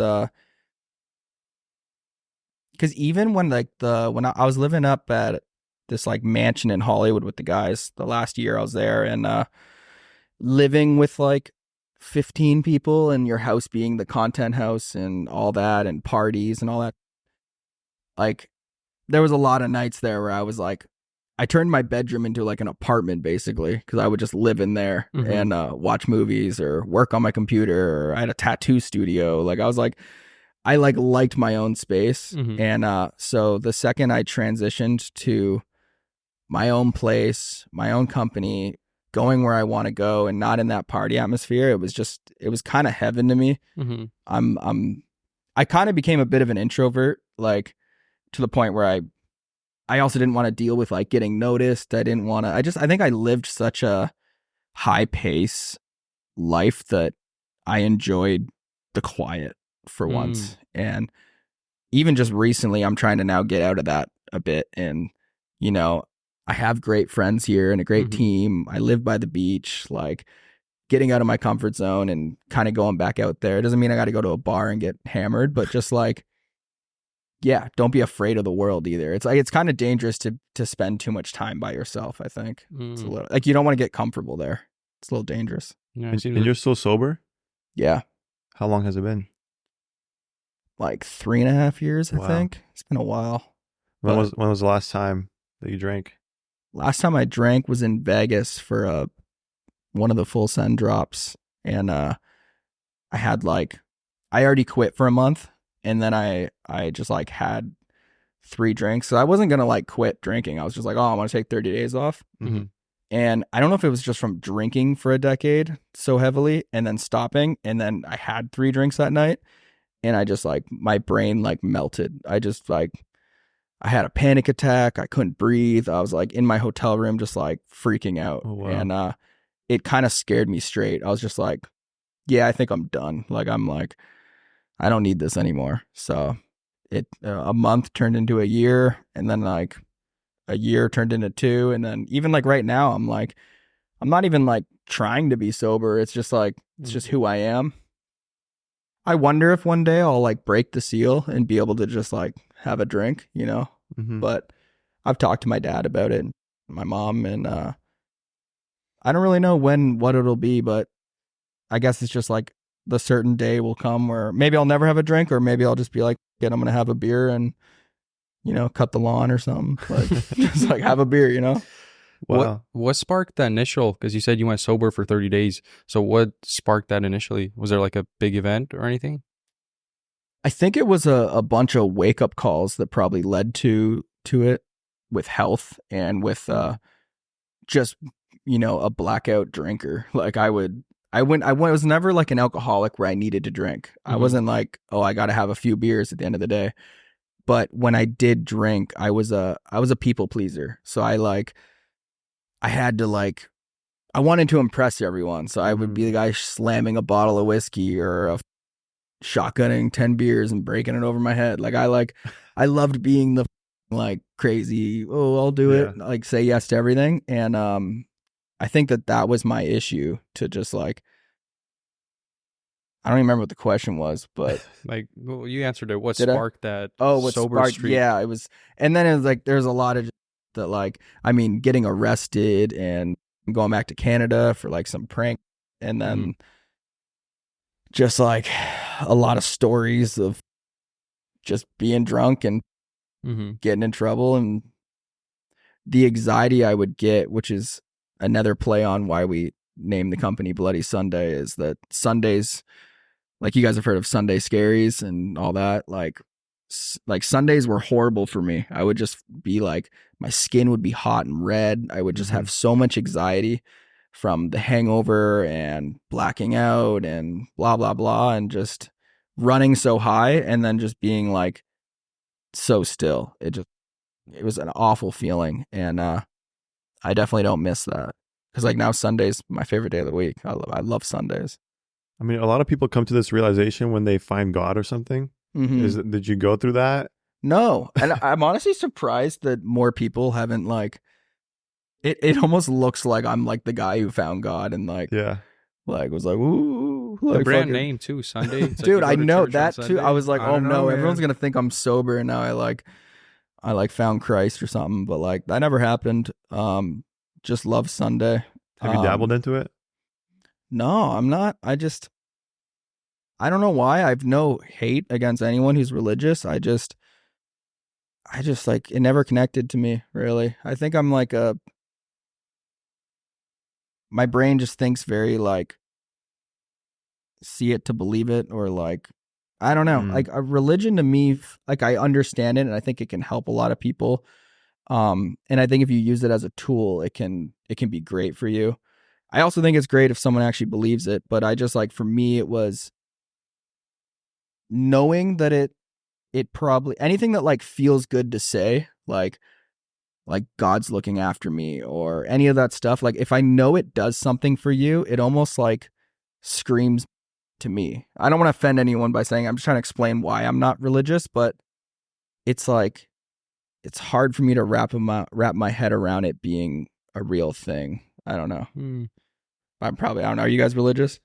because even when like when I was living up at this like mansion in Hollywood with the guys the last year I was there, and living with like 15 people and your house being the content house and all that and parties and all that, like there was a lot of nights there where I was like, I turned my bedroom into like an apartment basically, because I would just live in there and watch movies or work on my computer, or I had a tattoo studio. Like I was like, I like liked my own space. And so the second I transitioned to my own place, my own company, going where I want to go and not in that party atmosphere, it was kind of heaven to me. I kind of became a bit of an introvert, like to the point where I also didn't want to deal with like getting noticed. I didn't want to, I think I lived such a high pace life that I enjoyed the quiet for once. And even just recently, I'm trying to now get out of that a bit. And, you know, I have great friends here and a great team. I live by the beach, like getting out of my comfort zone and kind of going back out there. It doesn't mean I got to go to a bar and get hammered, but just like, yeah, don't be afraid of the world either. It's like, it's kind of dangerous to spend too much time by yourself, I think. It's a little, like, you don't want to get comfortable there. It's a little dangerous. Yeah, And you're still sober? Yeah. How long has it been? Like 3.5 years, I Wow. think. It's been a while. When was the last time that you drank? Last time I drank was in Vegas for one of the full send drops. And I had like, I already quit for a month. And then I just like had 3 drinks. So I wasn't going to like quit drinking. I was just like, oh, I want to take 30 days off. And I don't know if it was just from drinking for a decade so heavily and then stopping. And then I had 3 drinks that night. And I just like, my brain like melted. I just like, I had a panic attack. I couldn't breathe. I was like in my hotel room, just like freaking out. Oh, wow. And it kind of scared me straight. I was just like, yeah, I think I'm done. Like, I'm like, I don't need this anymore. So a month turned into a year, and then like a year turned into 2. And then even like right now, I'm like, I'm not even like trying to be sober. It's just like, it's just who I am. I wonder if one day I'll like break the seal and be able to just like have a drink, you know? Mm-hmm. But I've talked to my dad about it, and my mom, and I don't really know what it'll be, but I guess it's just like the certain day will come where maybe I'll never have a drink, or maybe I'll just be like, I'm going to have a beer and, you know, cut the lawn or something. Like, just like have a beer, you know? Wow. What sparked the initial, because you said you went sober for 30 days. So what sparked that initially? Was there like a big event or anything? I think it was a bunch of wake up calls that probably led to it, with health and with just, you know, a blackout drinker. Like I was never like an alcoholic where I needed to drink. Mm-hmm. I wasn't like, oh, I got to have a few beers at the end of the day. But when I did drink, I was a people pleaser. So I had to like, I wanted to impress everyone. So I would be the guy slamming a bottle of whiskey or shotgunning 10 beers and breaking it over my head. Like I loved being the like crazy, oh, I'll do it, like say yes to everything. And I think that was my issue, to just like, I don't even remember what the question was, but like, well, you answered it. What Did I? sparked that? What sober sparked? streak? Yeah, it was, and then it was like there's a lot of that, like, I mean, getting arrested and going back to Canada for like some prank, and then just like a lot of stories of just being drunk and getting in trouble, and the anxiety I would get, which is another play on why we named the company Bloody Sunday, is that Sundays, like you guys have heard of Sunday scaries and all that, like Sundays were horrible for me. I would just be like, my skin would be hot and red. I would just have so much anxiety from the hangover and blacking out and blah, blah, blah, and just running so high and then just being like so still. It was an awful feeling. And I definitely don't miss that, because like now Sunday's my favorite day of the week. I love Sundays. I mean, a lot of people come to this realization when they find God or something. Did you go through that? No. And I'm honestly surprised that more people haven't, like, it almost looks like I'm like the guy who found God and like was like, ooh, like the brand fucking name too, Sunday. It's dude, like I know that too. Sunday. I was like, oh no, man. everyone's gonna think I'm sober and now I found Christ or something, but like that never happened. Just love Sunday. Have you dabbled into it? No, I'm not. I don't know why. I've no hate against anyone who's religious. I just like, it never connected to me, really. I think I'm like my brain just thinks very like, see it to believe it, or like, I don't know. Like a religion to me, like I understand it and I think it can help a lot of people. And I think if you use it as a tool, it can be great for you. I also think it's great if someone actually believes it, but I just like, for me, it was knowing that it probably, anything that like feels good to say, like God's looking after me or any of that stuff. Like if I know it does something for you, it almost like screams to me. I don't want to offend anyone by saying, I'm just trying to explain why I'm not religious, but it's like, it's hard for me to wrap my head around it being a real thing. I don't know. I don't know. Are you guys religious?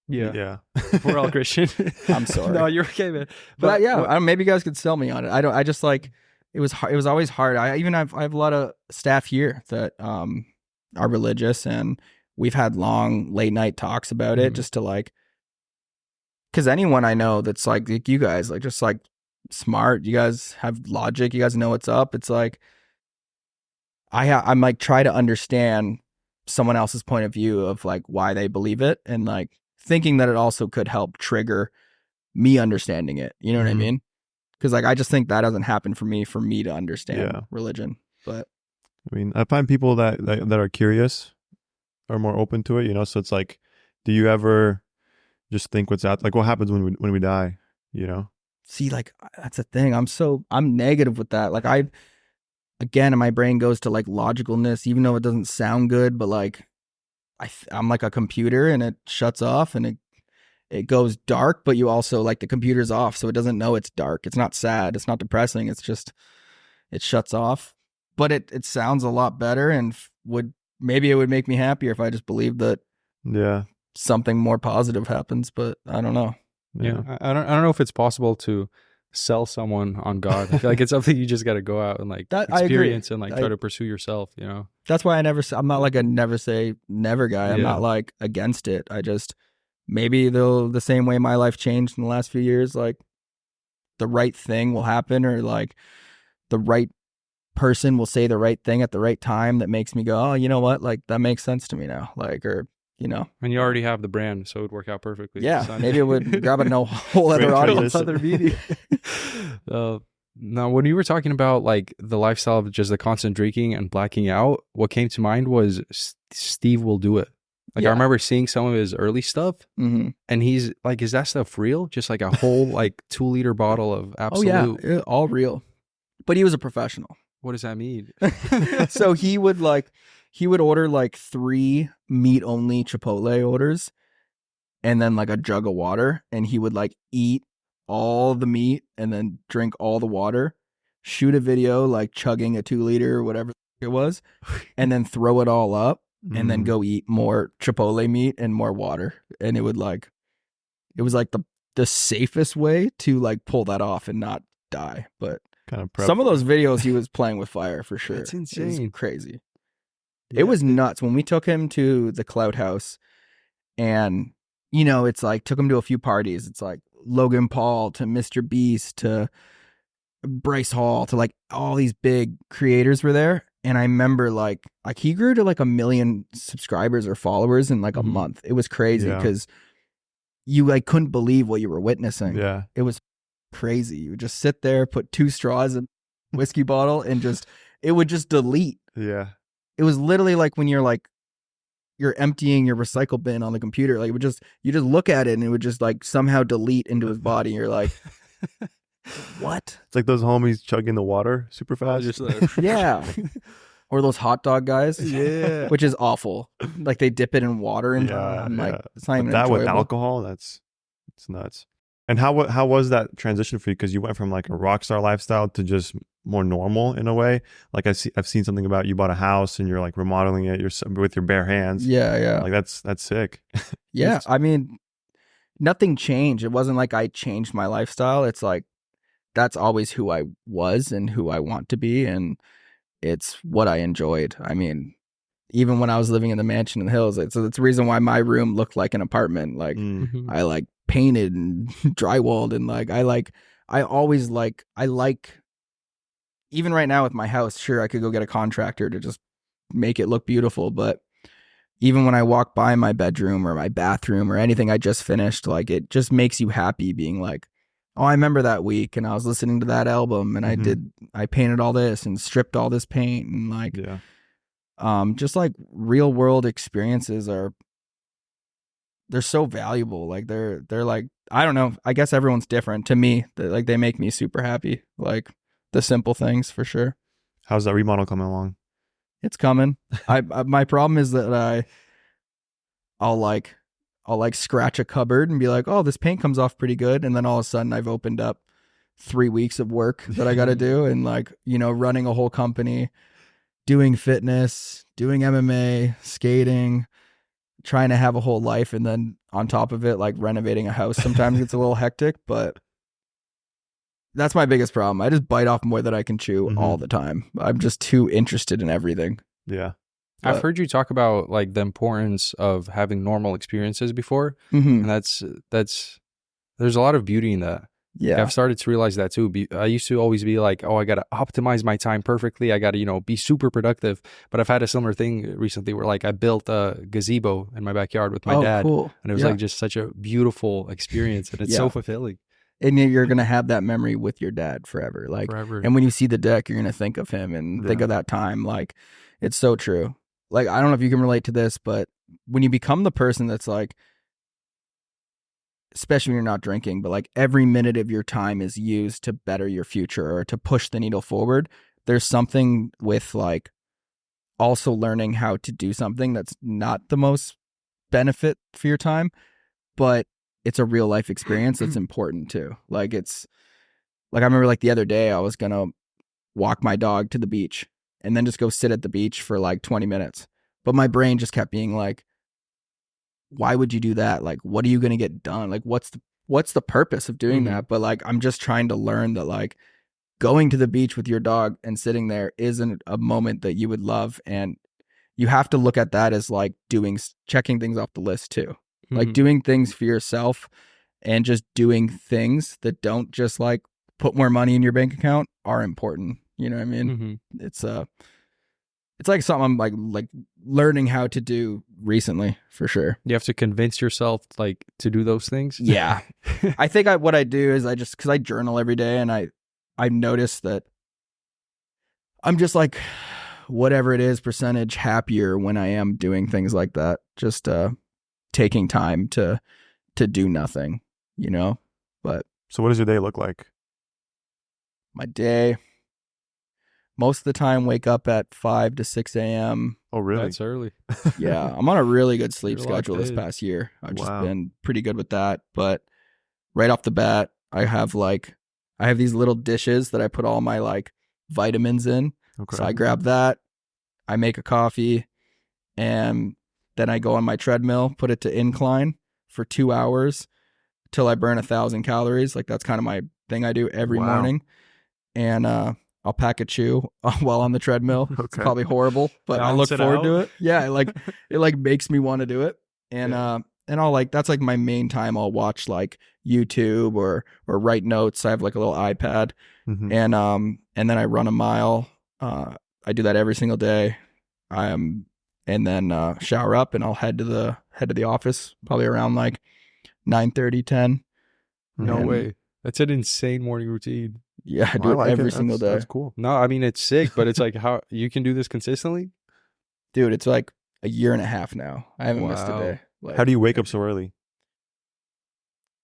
Yeah. We're all Christian. I'm sorry. No, you're okay, man. But yeah, I don't, maybe you guys could sell me on it. I just like, it was always hard. I have a lot of staff here that are religious, and we've had long late night talks about it, just to like, because anyone I know that's like you guys, like just like smart, you guys have logic, you guys know what's up. It's like I'm like, try to understand someone else's point of view of like why they believe it, and like thinking that it also could help trigger me understanding it. You know what I mean? Because like I just think that doesn't happen for me to understand religion. But I mean, I find people that are curious are more open to it, you know. So it's like, do you ever just think what's out, like what happens when we die, you know? See, like that's the thing. I'm negative with that. Like again, my brain goes to like logicalness, even though it doesn't sound good, but like I'm like a computer and it shuts off and it goes dark, but you also like the computer's off, so it doesn't know it's dark. It's not sad. It's not depressing. It's just, it shuts off. But it sounds a lot better, and maybe it would make me happier if I just believed that something more positive happens. But I don't know. Yeah, I don't know if it's possible to sell someone on God. I feel like it's something you just got to go out and like experience and like try to pursue yourself. You know, that's why I'm not like a never say never guy. I'm not like against it. I just, maybe the same way my life changed in the last few years, like the right thing will happen, or like the right person will say the right thing at the right time that makes me go, oh, you know what? Like that makes sense to me now. Like, or, you know. And you already have the brand, so it would work out perfectly. Yeah, maybe it would grab a whole other audience, other media. Now, when you were talking about like the lifestyle of just the constant drinking and blacking out, what came to mind was Steve Will Do It. Like I remember seeing some of his early stuff, and he's like, "Is that stuff real? Just like a whole like 2-liter bottle of Absolute?" Oh yeah, all real. But he was a professional. What does that mean? So he would order like 3 meat only Chipotle orders, and then like a jug of water, and he would like eat all the meat and then drink all the water, shoot a video like chugging a 2-liter or whatever it was, and then throw it all up. And then go eat more Chipotle meat and more water. And it was like the safest way to like pull that off and not die. But kind of some of those videos he was playing with fire for sure. That's insane. It was crazy. Yeah. It was nuts. When we took him to the Clout House, and you know, it's like took him to a few parties. It's like Logan Paul to Mr. Beast to Bryce Hall to like all these big creators were there. And I remember like he grew to like 1 million subscribers or followers in like a month. It was crazy because you like couldn't believe what you were witnessing. Yeah. It was crazy. You would just sit there, put 2 straws in a whiskey bottle, and it would just delete. Yeah. It was literally like when you're emptying your recycle bin on the computer. Like you just look at it and it would just like somehow delete into his body. You're like, what? It's like those homies chugging the water super fast. Just like, yeah. Or those hot dog guys. Yeah. Which is awful. Like they dip it in water and like it's not even that enjoyable. with alcohol, it's nuts. And how was that transition for you? Because you went from like a rock star lifestyle to just more normal in a way. Like I've seen something about you bought a house and you're like remodeling it with your bare hands. Yeah. Like that's sick. Yeah. I mean, nothing changed. It wasn't like I changed my lifestyle. It's like that's always who I was and who I want to be, and it's what I enjoyed. I mean, even when I was living in the mansion in the hills, it's the reason why my room looked like an apartment. Like I like painted and drywalled, and like I always like even right now with my house, sure, I could go get a contractor to just make it look beautiful, but even when I walk by my bedroom or my bathroom or anything I just finished, like it just makes you happy being like, oh, I remember that week and I was listening to that album and I painted all this and stripped all this paint, and like, just like real world experiences they're so valuable. Like they're like, I don't know. I guess everyone's different. To me, like they make me super happy. Like the simple things for sure. How's that remodel coming along? It's coming. My problem is that I'll scratch a cupboard and be like, oh, this paint comes off pretty good. And then all of a sudden I've opened up 3 weeks of work that I got to do. And like, you know, running a whole company, doing fitness, doing MMA, skating, trying to have a whole life. And then on top of it, like renovating a house sometimes gets a little hectic, but that's my biggest problem. I just bite off more than I can chew all the time. I'm just too interested in everything. Yeah. I've heard you talk about like the importance of having normal experiences before, and that's there's a lot of beauty in that. Yeah, like, I've started to realize that too. I used to always be like, oh, I got to optimize my time perfectly. I got to, you know, be super productive. But I've had a similar thing recently where like I built a gazebo in my backyard with my dad, cool. And it was like just such a beautiful experience, and it's so fulfilling. And you're gonna have that memory with your dad forever, like forever. And when you see the deck, you're gonna think of him and think of that time. Like it's so true. Like, I don't know if you can relate to this, but when you become the person that's like, especially when you're not drinking, but like every minute of your time is used to better your future or to push the needle forward, there's something with like also learning how to do something that's not the most benefit for your time, but it's a real life experience that's important too. Like it's like I remember like the other day I was gonna walk my dog to the beach and then just go sit at the beach for like 20 minutes. But my brain just kept being like, why would you do that? Like, what are you gonna get done? Like, what's the purpose of doing that? But like, I'm just trying to learn that like going to the beach with your dog and sitting there isn't a moment that you would love, and you have to look at that as like checking things off the list too. Like doing things for yourself and just doing things that don't just like put more money in your bank account are important. You know what I mean? It's like something I'm like learning how to do recently for sure. You have to convince yourself like to do those things. Yeah. I think what I do is cause I journal every day, and I notice that I'm just like whatever it is percentage happier when I am doing things like that. Just taking time to do nothing, you know? But So what does your day look like? my day, most of the time wake up at 5 to 6 a.m. Oh, really? That's early. Yeah, I'm on a really good sleep You're locked schedule this in. past year. I've just Wow. been pretty good with that. But right off the bat, I have these little dishes that I put all my like vitamins in. Okay. So I grab that, I make a coffee, and then I go on my treadmill, put it to incline for 2 hours till I burn 1,000 calories. Like that's kind of my thing I do every Wow. morning. And I'll pack a chew while on the treadmill. It's Okay. probably horrible, but I look Balance it forward to out. it. Yeah, it like makes me want to do it. And and I'll like that's like my main time. I'll watch like YouTube or write notes. I have like a little iPad, Mhm. and then I run a mile. I do that every single day. And then shower up, and I'll head to the office probably around like 9:30, 10. No And, way. That's an insane morning routine. Yeah, I do it like every it. single day. That's cool. No, I mean it's sick, but it's like how you can do this consistently. Dude, it's like a year and a half now. I haven't missed a Wow. day. Like, How do you wake up so early?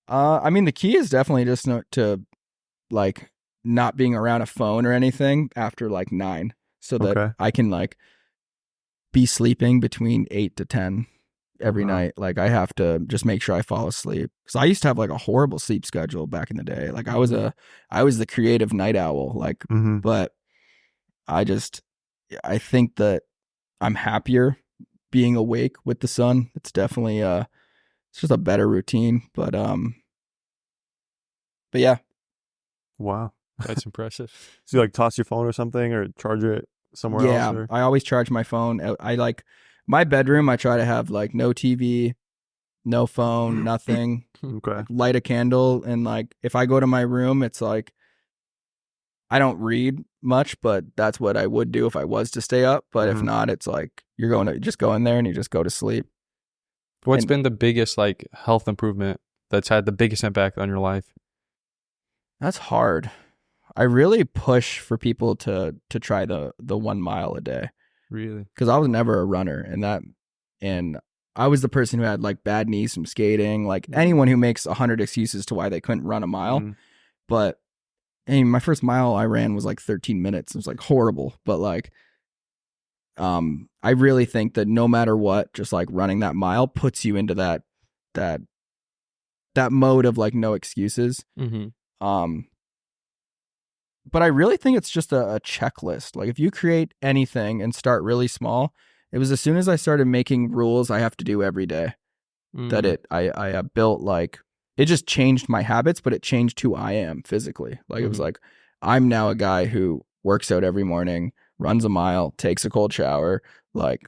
I mean, the key is definitely just to like not being around a phone or anything after like 9, so that Okay. I can like be sleeping between 8 to 10 every Wow. night. Like I have to just make sure I fall asleep, because I used to have like a horrible sleep schedule back in the day. Like I was the creative night owl. Like, Mm-hmm. but I think that I'm happier being awake with the sun. It's definitely it's just a better routine. But yeah. Wow. That's impressive. So you like toss your phone or something, or charge it somewhere Yeah, else? Or? I always charge my phone. I like my bedroom. I try to have like no TV, no phone, nothing. Okay. Light a candle, and like if I go to my room, it's like I don't read much, but that's what I would do if I was to stay up. But if Mhm. not, it's like you just go in there and you just go to sleep. What's And- been the biggest like health improvement that's had the biggest impact on your life? That's hard. I really push for people to try the 1 mile a day, Really? because I was never a runner, and I was the person who had like bad knees from skating. Like anyone who makes 100 excuses to why they couldn't run a mile, Mhm. but I mean, my first mile I ran was like 13 minutes. It was like horrible, but like, I really think that no matter what, just like running that mile puts you into that mode of like no excuses. Mm-hmm. But I really think it's just a checklist. Like if you create anything and start really small, it was as soon as I started making rules I have to do every day that I built like, it just changed my habits, but it changed who I am physically. Like it was like, I'm now a guy who works out every morning, runs a mile, takes a cold shower, like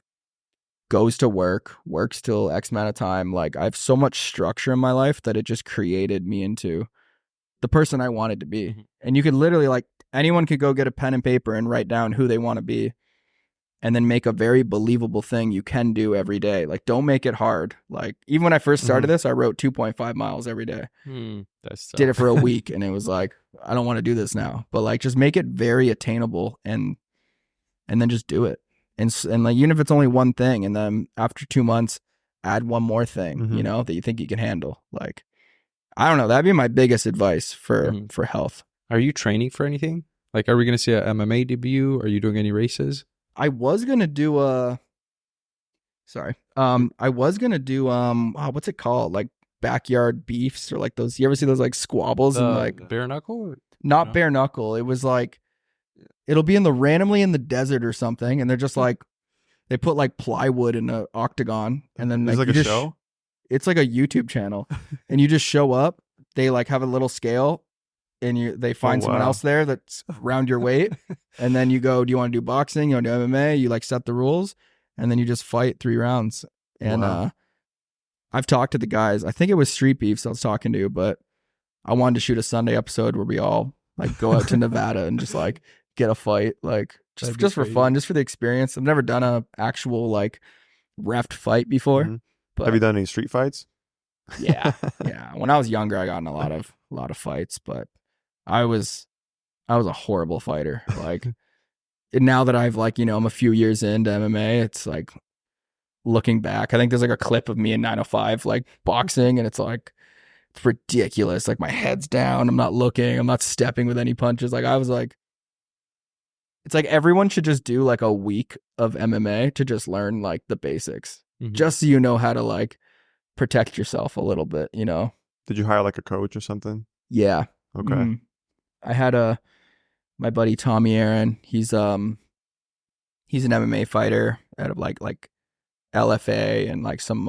goes to work, works till X amount of time. Like I have so much structure in my life that it just created me into the person I wanted to be. Mhm. And you could literally like anyone could go get a pen and paper and write down who they want to be, and then make a very believable thing you can do every day. Like don't make it hard. Like even when I first started this, I wrote 2.5 miles every day. That's tough. Did it for a week, and it was like, I don't want to do this now. But like just make it very attainable, and then just do it. And like even if it's only one thing, and then after 2 months add one more thing, you know, that you think you can handle. Like I don't know, that'd be my biggest advice for health. Are you training for anything? Like, are we going to see a MMA debut? Are you doing any races? I was going to do I was going to do what's it called? Like backyard beefs or like those. You ever see those like squabbles and like bare knuckle? not No. bare knuckle. It was like it'll be randomly in the desert or something, and they're just like they put like plywood in an octagon, and then It's like you a just, show. It's like a YouTube channel, and you just show up. They like have a little scale, and they find someone wow. else there that's around your weight, and then you go, do you want to do boxing? You want to do MMA? You like set the rules, and then you just fight 3 rounds. And Wow. I've talked to the guys. I think it was Street Beefs I was talking to, but I wanted to shoot a Sunday episode where we all like go out to Nevada and just like get a fight, like That'd be just for crazy. fun, just for the experience. I've never done a actual like reffed fight before. Mhm. But Have you done any street fights? yeah, yeah. When I was younger, I got in a lot of fights, but I was a horrible fighter. Like and now that I've like, I'm a few years into MMA, it's like looking back, I think there's like a clip of me in 905 like boxing, and it's like it's ridiculous. Like my head's down, I'm not looking, I'm not stepping with any punches. Like I was like, it's like everyone should just do like a week of MMA to just learn like the basics, Mhm. just so you know how to like protect yourself a little bit, Did you hire like a coach or something? Yeah. Okay. Mhm. I had my buddy Tommy Aaron. He's an MMA fighter out of like LFA and like some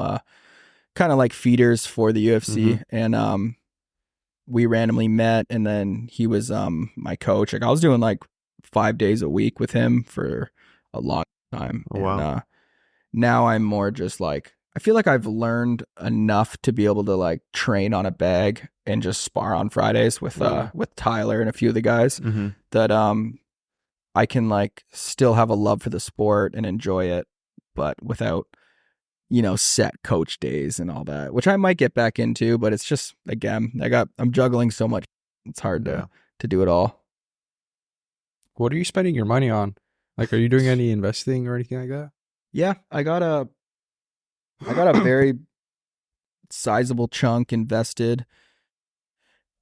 kind of like feeders for the UFC. And we randomly met, and then he was my coach. Like I was doing like 5 days a week with him for a long time. Oh, wow. And now I'm more just like, I feel like I've learned enough to be able to like train on a bag and just spar on Fridays with Tyler and a few of the guys Mm-hmm. that I can like still have a love for the sport and enjoy it, but without set coach days and all that, which I might get back into, but it's just, again, I'm juggling so much, it's hard to do it all. What are you spending your money on? Like, are you doing any investing or anything like that? Yeah, I got a very sizable chunk invested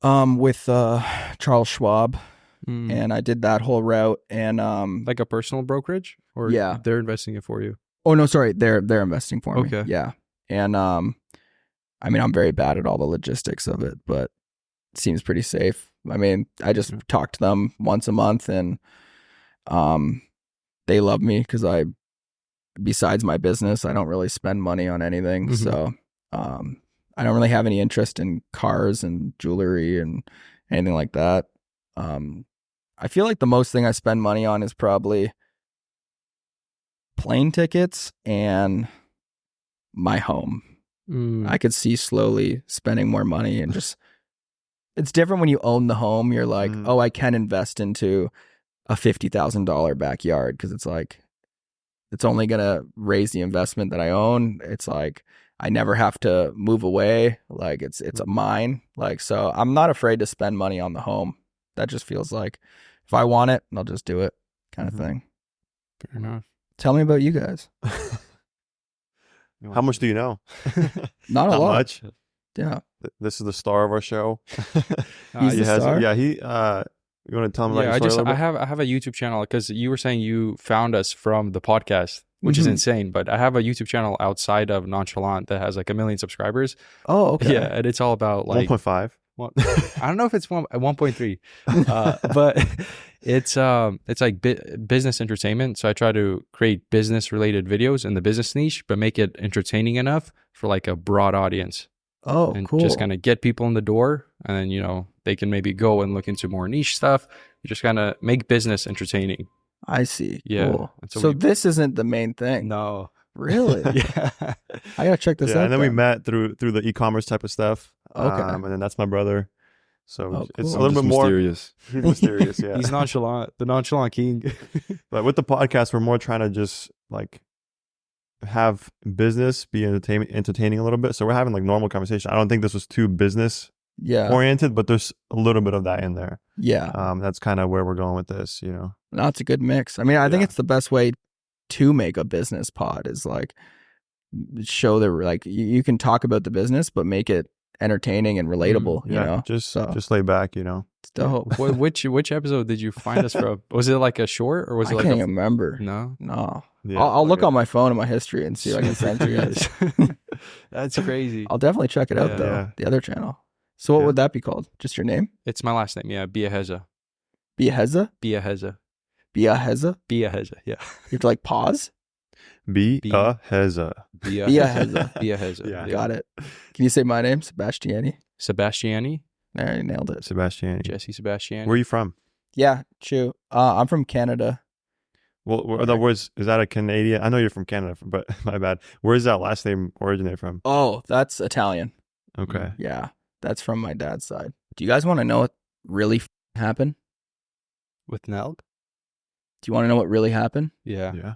with Charles Schwab, and I did that whole route, and like a personal brokerage, or Yeah. they're investing it for you. oh no, sorry, they're investing for me. Okay. Yeah. And I mean, I'm very bad at all the logistics of it, but it seems pretty safe. I mean, I just talk to them once a month, and they love me because besides my business, I don't really spend money on anything. Mhm. So I don't really have any interest in cars and jewelry and anything like that. I feel like the most thing I spend money on is probably plane tickets and my home. I could see slowly spending more money, and just it's different when you own the home. You're like, oh, I can invest into a $50,000 backyard because it's like it's only gonna raise the investment that I own. It's like I never have to move away. Like it's mine. Like, so I'm not afraid to spend money on the home. That just feels like if I want it, I'll just do it, kind of thing. Fair enough. Tell me about you guys. How much do you know? Not a Not lot. much. Yeah. This is the star of our show. He's the star? Yeah, he. You want to tell him about Yeah, your story a little bit? I have a YouTube channel because you were saying you found us from the podcast, which is Mhm. insane. But I have a YouTube channel outside of Nonchalant that has like 1 million subscribers. Oh, okay. Yeah, and it's all about like 1.5. I don't know if it's 1.3, but it's like business entertainment. So I try to create business related videos in the business niche, but make it entertaining enough for like a broad audience. Oh, And cool. just kind of get people in the door, and then they can maybe go and look into more niche stuff. You just kind of make business entertaining. I see. Yeah. Cool. And So we- this isn't the main thing. No. Really? Yeah. I gotta check this Yeah, out. and then we met through the e-commerce type of stuff. Okay. And then that's my brother. So Oh, it's a cool. little bit more mysterious. mysterious. Yeah. He's nonchalant, the nonchalant king. But with the podcast, we're more trying to just like have business be entertaining a little bit. So we're having like normal conversation. I don't think this was too business Yeah. oriented, but there's a little bit of that in there. Yeah. That's kind of where we're going with this, No, it's a good mix. I mean, I think Yeah. it's the best way to make a business pod is like show that like you can talk about the business, but make it entertaining and relatable. You know, just lay back, it's dope. Which episode did you find us from? Was it like a short, or was I it like can't remember. No? No, Yeah, I'll look okay. on my phone in my history and see if I can send you guys. That's crazy. I'll definitely check it out Yeah. though. Yeah. The other channel. So what Yeah. would that be called? Just your name? It's my last name. Yeah, Biaheza. Biaheza? Biaheza. Biaheza? Biaheza. Yeah. You have to like pause? Biaheza. Biaheza. Biaheza. Yeah. Got it. Can you say my name? Sebastiani? Sebastiani. There, you nailed it. Sebastian. Jesse Sebastiani. Where are you from? Yeah, true. I'm from Canada. Well, is that a Canadian? I know you're from Canada, but my bad. Where does that last name originate from? Oh, that's Italian. Okay. Yeah, that's from my dad's side. Do you guys want to know what really happened? With Nelk? Do you want to know what really happened? Yeah. Yeah.